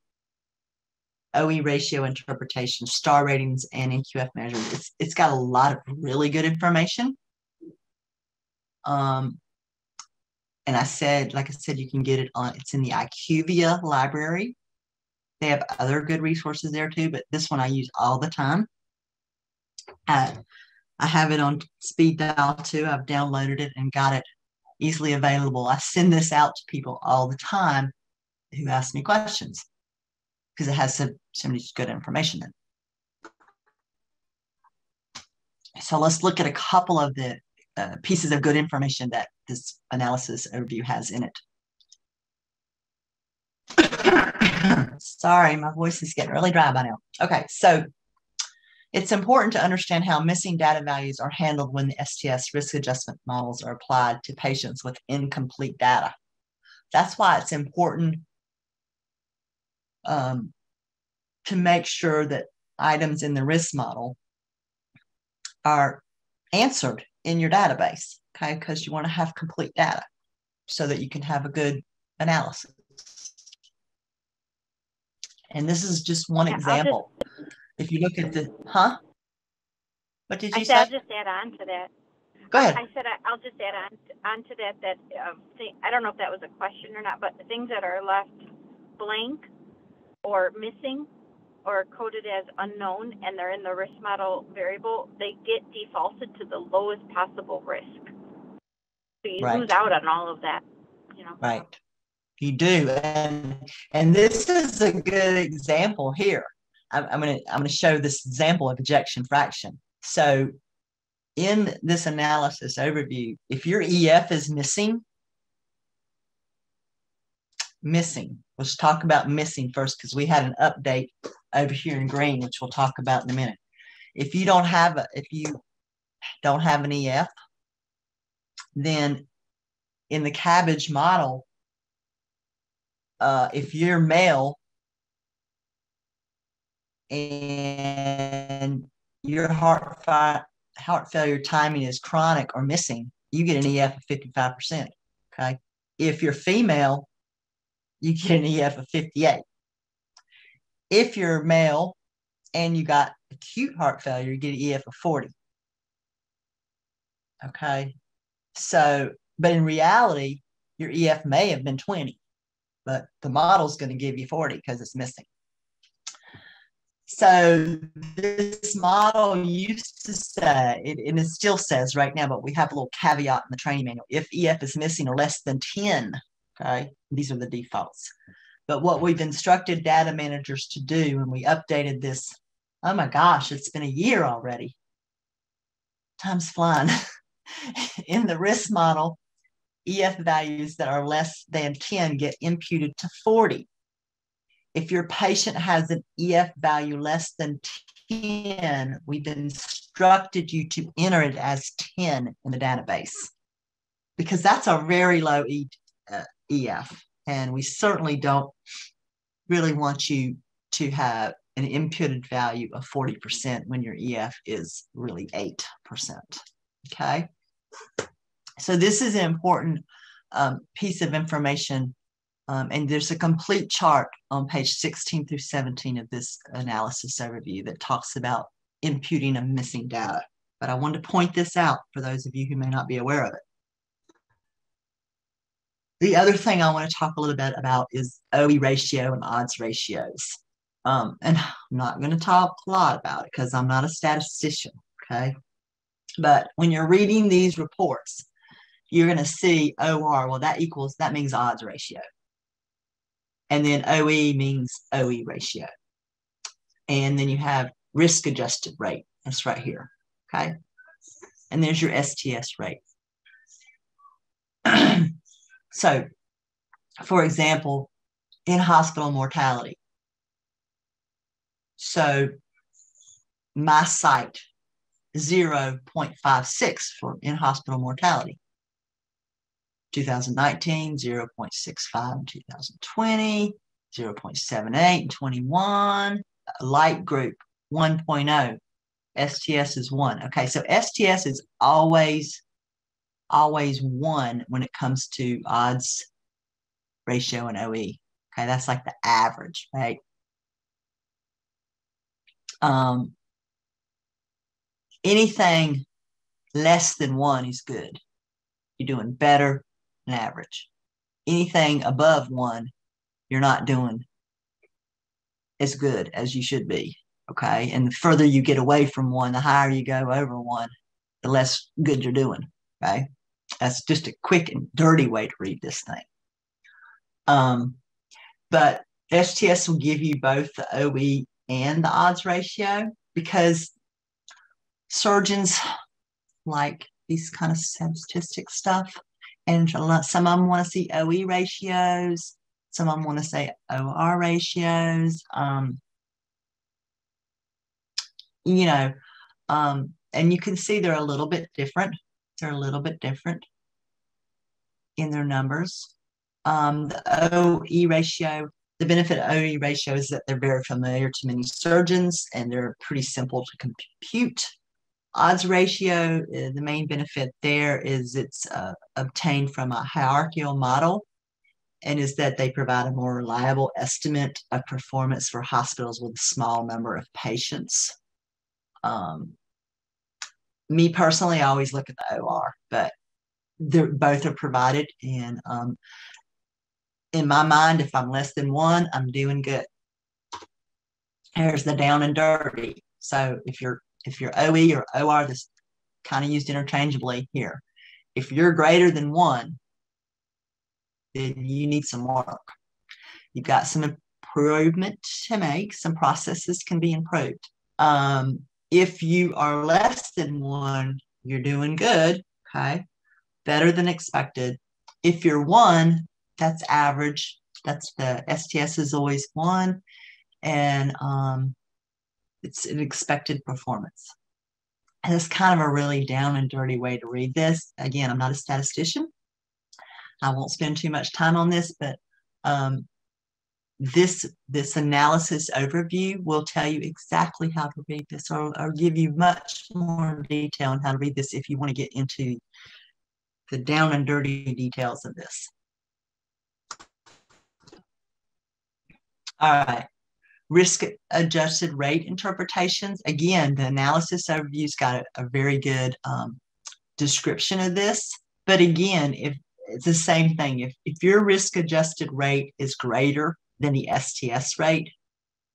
Speaker 1: OE ratio interpretation, star ratings, and NQF measures. It's got a lot of really good information. And like I said, you can get it on, it's in the IQVIA library. They have other good resources there too, but this one I use all the time. I have it on speed dial too. I've downloaded it and got it easily available. I send this out to people all the time who ask me questions because it has so much good information in it. So let's look at a couple of the pieces of good information that this analysis overview has in it. Sorry, my voice is getting really dry by now. Okay, so it's important to understand how missing data values are handled when the STS risk adjustment models are applied to patients with incomplete data. That's why it's important to make sure that items in the risk model are answered in your database, okay? Because you want to have complete data so that you can have a good analysis. And this is just one example. If you look at the, What did you say?
Speaker 4: I'll just add on to that.
Speaker 1: Go ahead.
Speaker 4: I said I'll just add on to that I don't know if that was a question or not, but the things that are left blank or missing or coded as unknown and they're in the risk model variable, they get defaulted to the lowest possible risk. So you lose out on all of that, you know.
Speaker 1: Right. You do, and this is a good example here. I'm gonna show this example of ejection fraction. So in this analysis overview, if your EF is missing, let's talk about missing first because we had an update over here in green, which we'll talk about in a minute. If you don't have an EF, then in the cabbage model, if you're male and your heart failure timing is chronic or missing, you get an EF of 55%. Okay. If you're female you get an EF of 58. If you're male and you got acute heart failure, you get an EF of 40. Okay. So, but in reality, your EF may have been 20, but the model's going to give you 40 because it's missing. So this model used to say, and it still says right now, but we have a little caveat in the training manual. If EF is missing or less than 10, okay, these are the defaults. But what we've instructed data managers to do, and we updated this, oh my gosh, it's been a year already. Time's flying. In the risk model, EF values that are less than 10 get imputed to 40. If your patient has an EF value less than 10, we've instructed you to enter it as 10 in the database because that's a very low EF. And we certainly don't really want you to have an imputed value of 40% when your EF is really 8%. Okay. So this is an important piece of information. And there's a complete chart on page 16 through 17 of this analysis overview that talks about imputing of missing data. But I wanted to point this out for those of you who may not be aware of it. The other thing I want to talk a little bit about is OE ratio and odds ratios. And I'm not going to talk a lot about it because I'm not a statistician, okay? But when you're reading these reports, you're going to see OR, well, that means odds ratio. And then OE means OE ratio. And then you have risk adjusted rate. That's right here. Okay. And there's your STS rate. So, for example, in hospital mortality. So, my site, 0.56 for in hospital mortality. 2019, 0.65 in 2020, 0.78 in 21, light group 1.0, STS is 1. Okay, so STS is always 1 when it comes to odds ratio and OE. Okay, that's like the average, right? Anything less than 1 is good. You're doing better than average. Anything above 1, you're not doing as good as you should be. Okay. And the further you get away from 1, the higher you go over 1, the less good you're doing. Okay. That's just a quick and dirty way to read this thing. But STS will give you both the OE and the odds ratio because surgeons like these kind of statistic stuff. And some of them want to see OE ratios. Some of them want to say OR ratios. And you can see they're a little bit different. They're a little bit different in their numbers. The OE ratio, the benefit of OE ratio is that they're very familiar to many surgeons and they're pretty simple to compute. Odds ratio, the main benefit there is it's obtained from a hierarchical model and is that they provide a more reliable estimate of performance for hospitals with a small number of patients. Me personally, I always look at the OR, but both are provided. And in my mind, if I'm less than 1, I'm doing good. Here's the down and dirty. So if you're OE or OR, this kind of used interchangeably here. If you're greater than 1, then you need some work. You've got some improvement to make. Some processes can be improved. If you are less than 1, you're doing good, okay? Better than expected. If you're 1, that's average. That's the STS is always 1. And it's an expected performance. And it's kind of a really down and dirty way to read this. Again, I'm not a statistician. I won't spend too much time on this, but this analysis overview will tell you exactly how to read this or give you much more detail on how to read this if you want to get into the down and dirty details of this. All right. Risk-adjusted rate interpretations. Again, the analysis overview's got a very good description of this. But again, if it's the same thing, if your risk-adjusted rate is greater than the STS rate,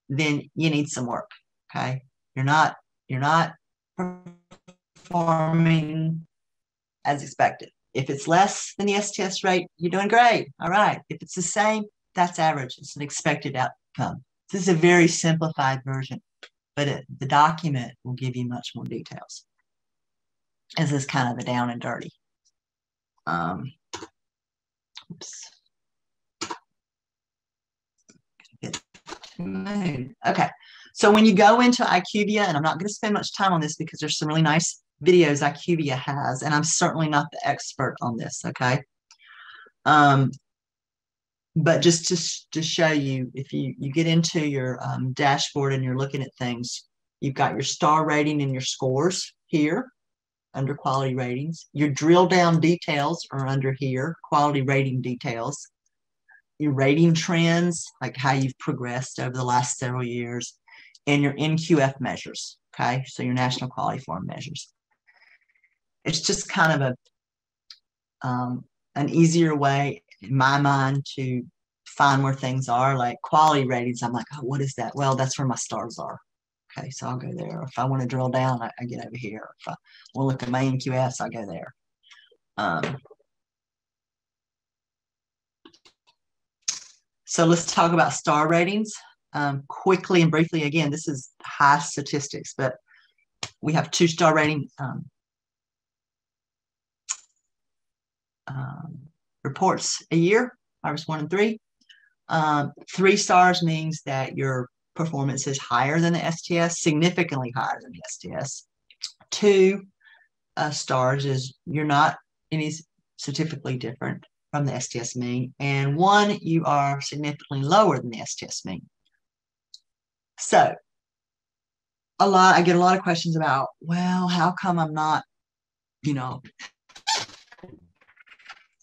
Speaker 1: then you need some work. Okay, you're not performing as expected. If it's less than the STS rate, you're doing great. All right. If it's the same, that's average. It's an expected outcome. This is a very simplified version, but the document will give you much more details. This is kind of the down and dirty. Oops. Okay, so when you go into IQVIA, and I'm not going to spend much time on this because there's some really nice videos IQVIA has, and I'm certainly not the expert on this, okay? But just to show you, if you get into your dashboard and you're looking at things, you've got your star rating and your scores here under quality ratings. Your drill down details are under here, quality rating details. Your rating trends, like how you've progressed over the last several years, and your NQF measures, okay? So your National Quality Forum measures. It's just kind of an easier way, in my mind, to find where things are. Like quality ratings, I'm like, oh, what is that? Well, that's where my stars are. Okay, so I'll go there. If I want to drill down, I get over here. If I want to look at my NQFs, I go there. So let's talk about star ratings quickly and briefly. Again, this is high statistics, but we have 2-star rating reports a year, Iris 1 and 3. 3 stars means that your performance is higher than the STS, significantly higher than the STS. 2 stars is you're not any statistically different from the STS mean, and 1, you are significantly lower than the STS mean. So I get a lot of questions about, well, how come I'm not,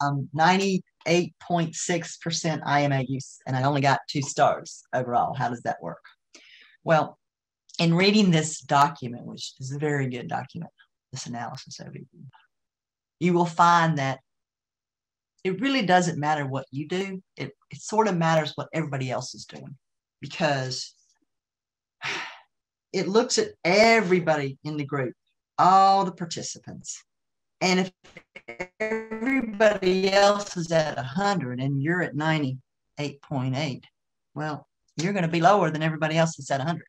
Speaker 1: I'm 98.6% IMA use, and I only got 2 stars overall. How does that work? Well, in reading this document, which is a very good document, this analysis overview, you will find that it really doesn't matter what you do. It sort of matters what everybody else is doing, because it looks at everybody in the group, all the participants. And if everybody else is at 100 and you're at 98.8, well, you're going to be lower than everybody else that's at 100.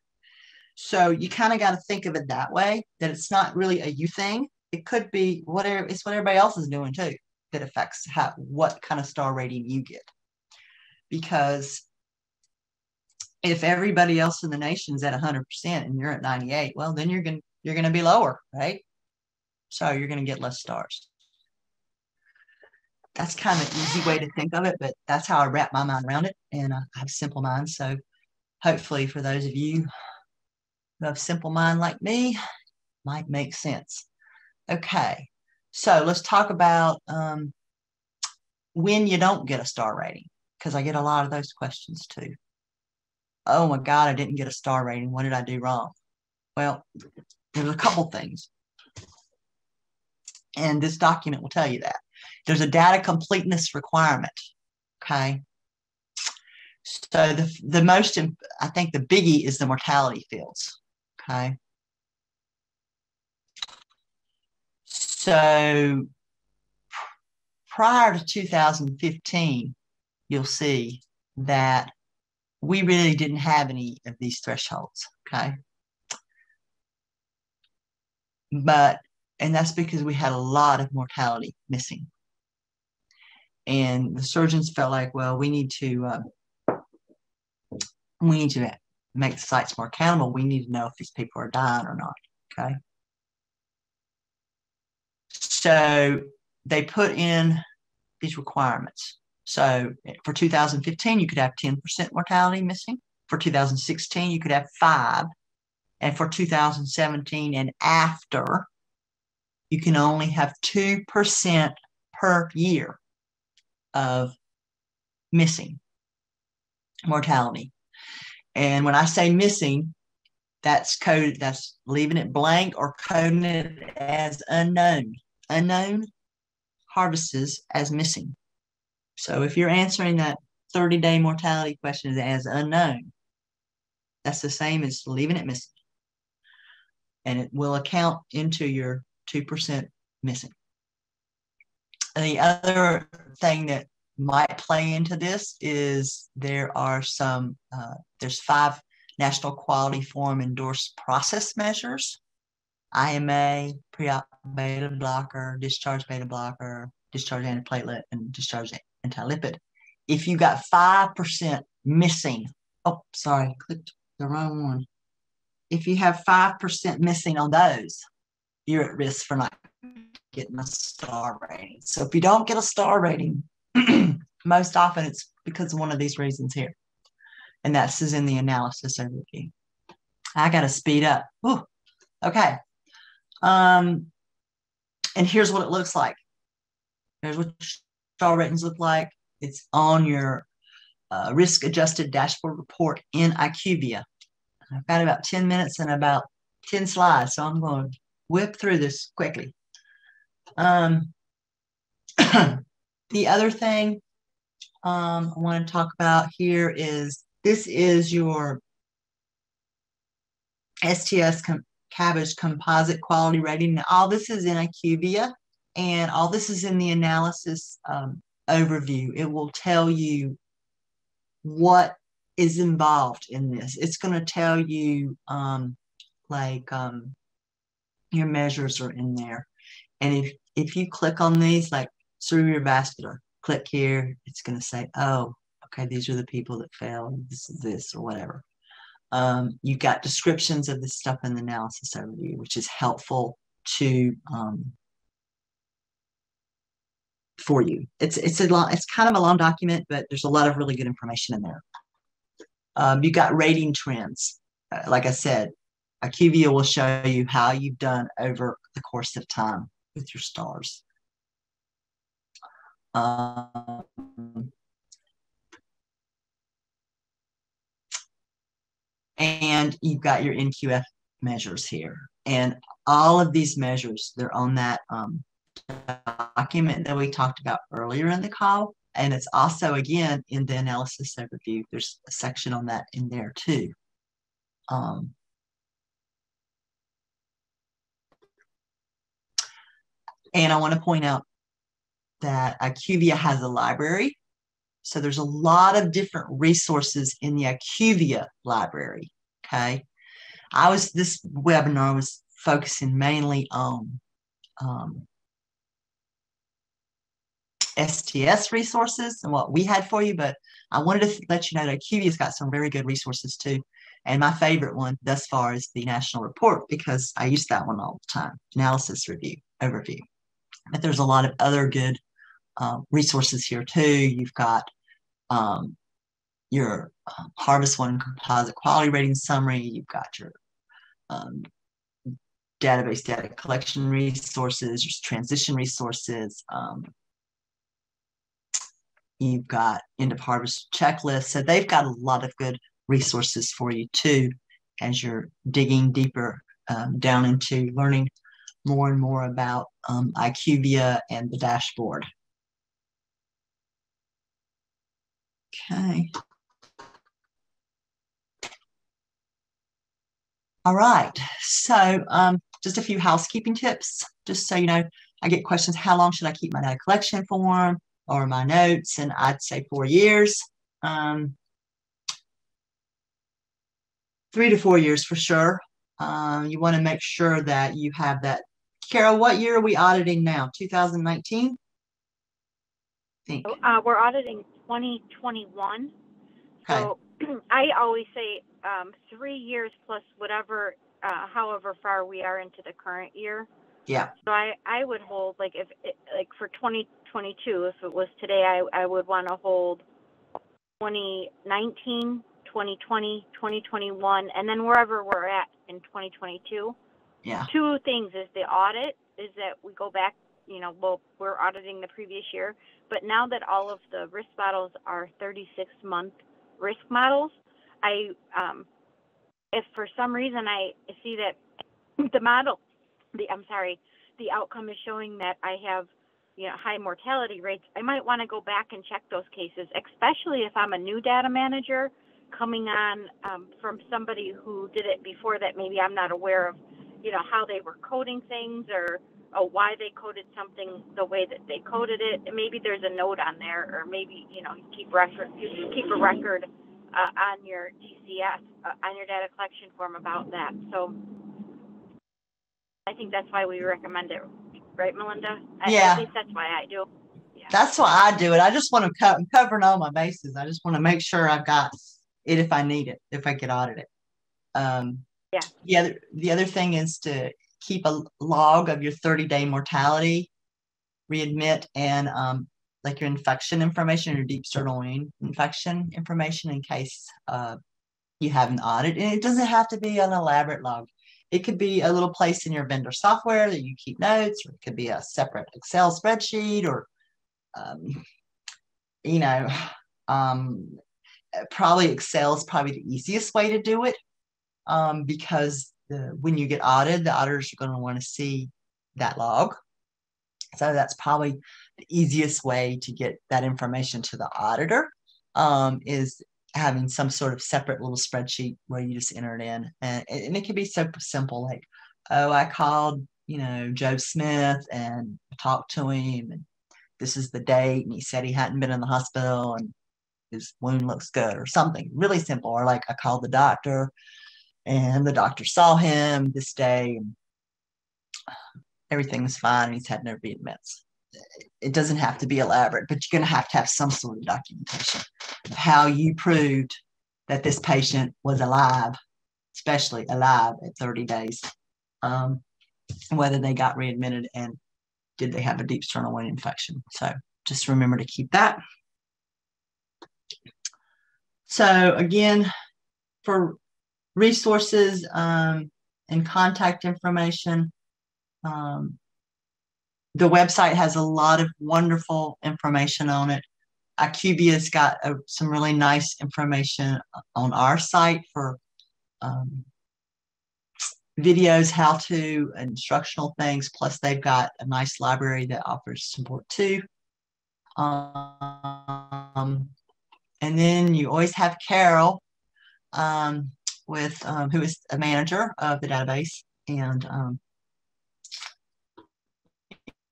Speaker 1: So you kind of got to think of it that way, that it's not really a you thing. It could be whatever, it's what everybody else is doing too that affects what kind of star rating you get. Because if everybody else in the nation's at 100% and you're at 98, well, then you're going to be lower, right? So you're going to get less stars. That's kind of an easy way to think of it, but that's how I wrap my mind around it. And I have a simple mind. So hopefully for those of you who have a simple mind like me, might make sense. Okay, so let's talk about when you don't get a star rating, because I get a lot of those questions too. Oh my God, I didn't get a star rating. What did I do wrong? Well, there's a couple things. And this document will tell you that. There's a data completeness requirement, okay? So the most, I think the biggie is the mortality fields, okay? So prior to 2015, you'll see that we really didn't have any of these thresholds, okay? And that's because we had a lot of mortality missing. And the surgeons felt like, well, we need to make the sites more accountable. We need to know if these people are dying or not, okay? So they put in these requirements. So for 2015, you could have 10% mortality missing. For 2016, you could have 5%. And for 2017 and after, you can only have 2% per year of missing mortality. And when I say missing, that's coded, that's leaving it blank or coding it as unknown. Unknown harvests as missing. So if you're answering that 30-day mortality question as unknown, that's the same as leaving it missing. And it will account into your 2% missing. And the other thing that might play into this is there are some, there's 5 National Quality Forum endorsed process measures: IMA, pre-op beta blocker, discharge beta blocker, discharge antiplatelet, and discharge antilipid. If you got 5% missing, oh, sorry, clicked the wrong one. If you have 5% missing on those, you're at risk for not getting a star rating. So if you don't get a star rating, most often it's because of one of these reasons here. And that's is in the analysis overview. I got to speed up. Whew. Okay. And here's what it looks like. Here's what star ratings look like. It's on your risk-adjusted dashboard report in IQVIA. I've got about 10 minutes and about 10 slides, so I'm going to whip through this quickly. The other thing I want to talk about here is this is your STS cabbage composite quality rating. Now, all this is in IQVIA, and all this is in the analysis overview. It will tell you what is involved in this. It's going to tell you your measures are in there. And if you click on these, like cerebrovascular, click here, it's going to say, oh, okay, these are the people that failed, this is this, or whatever. You've got descriptions of this stuff in the analysis overview, which is helpful to for you. It's kind of a long document, but there's a lot of really good information in there. You've got rating trends. Like I said, IQVIA will show you how you've done over the course of time with your stars. And you've got your NQF measures here. And all of these measures, they're on that document that we talked about earlier in the call. And it's also, again, in the analysis overview. There's a section on that in there too. And I want to point out that IQVIA has a library. So there's a lot of different resources in the IQVIA library, okay? This webinar was focusing mainly on STS resources and what we had for you, but I wanted to let you know that IQVIA's got some very good resources too. And my favorite one thus far is the national report, because I use that one all the time, analysis overview. But there's a lot of other good resources here too. You've got your Harvest One composite quality rating summary. You've got your database data collection resources, your transition resources. You've got end of harvest checklist. So they've got a lot of good resources for you too, as you're digging deeper down into learning more and more about IQVIA and the dashboard. Okay. All right. So just a few housekeeping tips, just so you know. I get questions, how long should I keep my data collection form or my notes? And I'd say 4 years. 3 to 4 years for sure. You want to make sure that you have that. Carol, what year are we auditing now? 2019?
Speaker 4: We're auditing 2021.
Speaker 1: Okay.
Speaker 4: So I always say 3 years plus whatever, however far we are into the current year.
Speaker 1: Yeah.
Speaker 4: So I would hold, like, like for 2022, if it was today, I would want to hold 2019, 2020, 2021, and then wherever we're at in 2022.
Speaker 1: Yeah.
Speaker 4: 2 things is the audit is that we go back, well, we're auditing the previous year, but now that all of the risk models are 36-month risk models, If for some reason I see that the outcome is showing that I have, high mortality rates, I might want to go back and check those cases, especially if I'm a new data manager coming on from somebody who did it before that maybe I'm not aware of, how they were coding things or why they coded something the way that they coded it. And maybe there's a note on there, or maybe, you keep a record on your DCS, on your data collection form about that. So I think that's why we recommend it, right, Melinda?
Speaker 1: Yeah.
Speaker 4: At least that's why I do. Yeah.
Speaker 1: That's why I do it. I just want to I'm covering all my bases. I just want to make sure I've got it if I need it, if I get audited. Yeah. The other thing is to keep a log of your 30-day mortality, readmit, and like your infection information, your deep sternal wound infection information in case you have an audit. And it doesn't have to be an elaborate log. It could be a little place in your vendor software that you keep notes, or it could be a separate Excel spreadsheet, or probably Excel is probably the easiest way to do it, because when you get audited, the auditors are going to want to see that log. So that's probably the easiest way to get that information to the auditor, is having some sort of separate little spreadsheet where you just enter it in. And it can be so simple, like, oh, I called, Joe Smith and talked to him, and this is the date, and he said he hadn't been in the hospital and his wound looks good, or something really simple. Or like, I called the doctor and the doctor saw him this day and everything was fine and he's had no readmits. It doesn't have to be elaborate, but you're going to have some sort of documentation of how you proved that this patient was alive, especially alive at 30 days, whether they got readmitted and did they have a deep sternal wound infection. So just remember to keep that. So again, for resources and contact information, the website has a lot of wonderful information on it. IQVIA's got some really nice information on our site for videos, how-to, instructional things. Plus, they've got a nice library that offers support too. And then you always have Carol, who is a manager of the database. And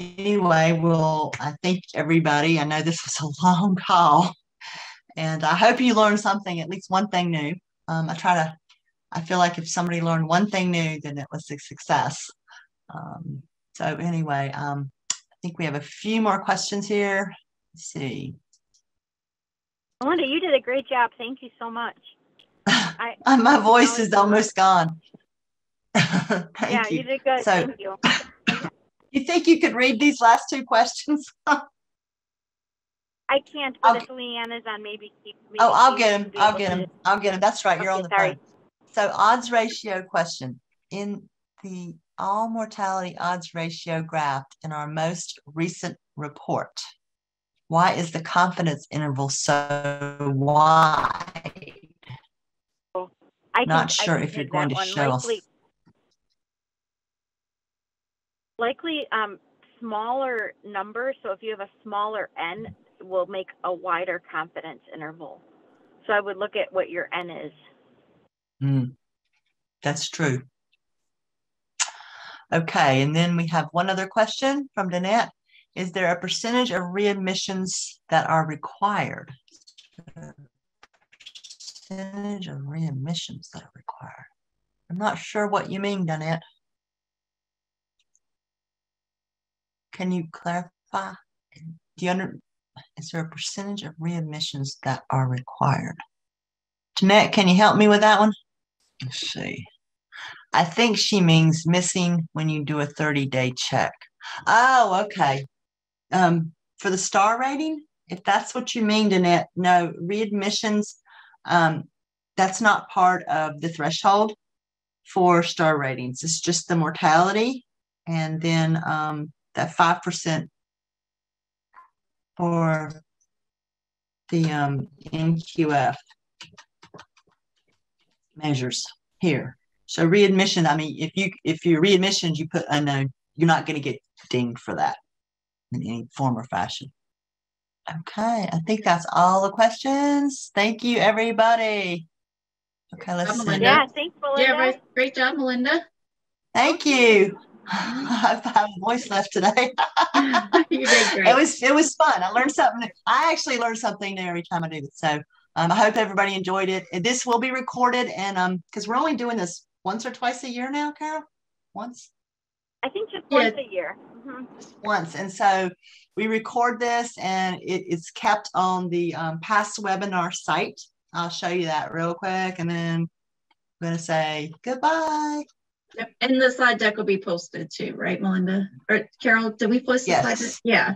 Speaker 1: anyway, I thank everybody. I know this was a long call, and I hope you learned something, at least one thing new. I feel like if somebody learned one thing new, then it was a success. So anyway, I think we have a few more questions here. Let's see.
Speaker 4: Melinda, you did a great job. Thank you so much.
Speaker 1: My voice is almost gone. Thank you.
Speaker 4: You did good.
Speaker 1: So,
Speaker 4: thank you.
Speaker 1: You think you could read these last two questions?
Speaker 4: I can't, but if Leanne is on, maybe
Speaker 1: I'll get him. I'll get him. That's right. You're on the phone. So odds ratio question. In the all mortality odds ratio graph in our most recent report, why is the confidence interval so wide? Not sure if you're going to show us.
Speaker 4: Likely smaller numbers. So if you have a smaller N, will make a wider confidence interval. So I would look at what your N is.
Speaker 1: That's true. Okay, and then we have one other question from Danette. Is there a percentage of readmissions that are required? Percentage of readmissions that are required. I'm not sure what you mean, Danette. Can you clarify? Is there a percentage of readmissions that are required? Jeanette, can you help me with that one? Let's see. I think she means missing when you do a 30-day check. Oh, okay. For the star rating, if that's what you mean, Danette, no, readmissions, that's not part of the threshold for star ratings. It's just the mortality, and then that 5% for the NQF. measures here. So readmission, I mean, if you readmissions, you put unknown, you're not going to get dinged for that in any form or fashion. Okay, I think that's all the questions. Thank you, everybody. Okay, let's see.
Speaker 5: Melinda.
Speaker 4: Yeah, thanks, Melinda.
Speaker 5: Yeah, great job, Melinda.
Speaker 1: Thank you. I have a voice left today.
Speaker 5: You did great.
Speaker 1: It was fun. I learned something new. I actually learn something new every time I do this. So I hope everybody enjoyed it. And this will be recorded, and because we're only doing this once or twice a year now, Carol. Once.
Speaker 4: I think just once a year.
Speaker 1: Just once, and so we record this, and it's kept on the past webinar site. I'll show you that real quick, and then I'm going to say goodbye.
Speaker 5: Yep. And the slide deck will be posted too, right, Melinda? Or Carol, did we post the slide deck? Yeah.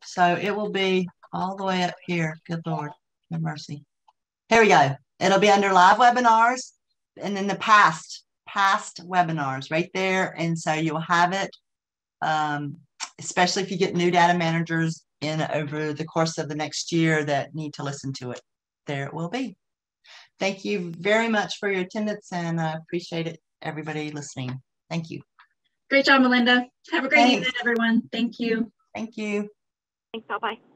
Speaker 1: So it will be all the way up here. Good Lord, have mercy. Here we go. It'll be under live webinars, and then the past webinars right there. And so you'll have it, especially if you get new data managers in over the course of the next year that need to listen to it. There it will be. Thank you very much for your attendance, and I appreciate it, everybody listening. Thank you.
Speaker 5: Great job, Melinda. Have a great evening, everyone. Thank you.
Speaker 1: Thank you.
Speaker 4: Thanks. Bye-bye.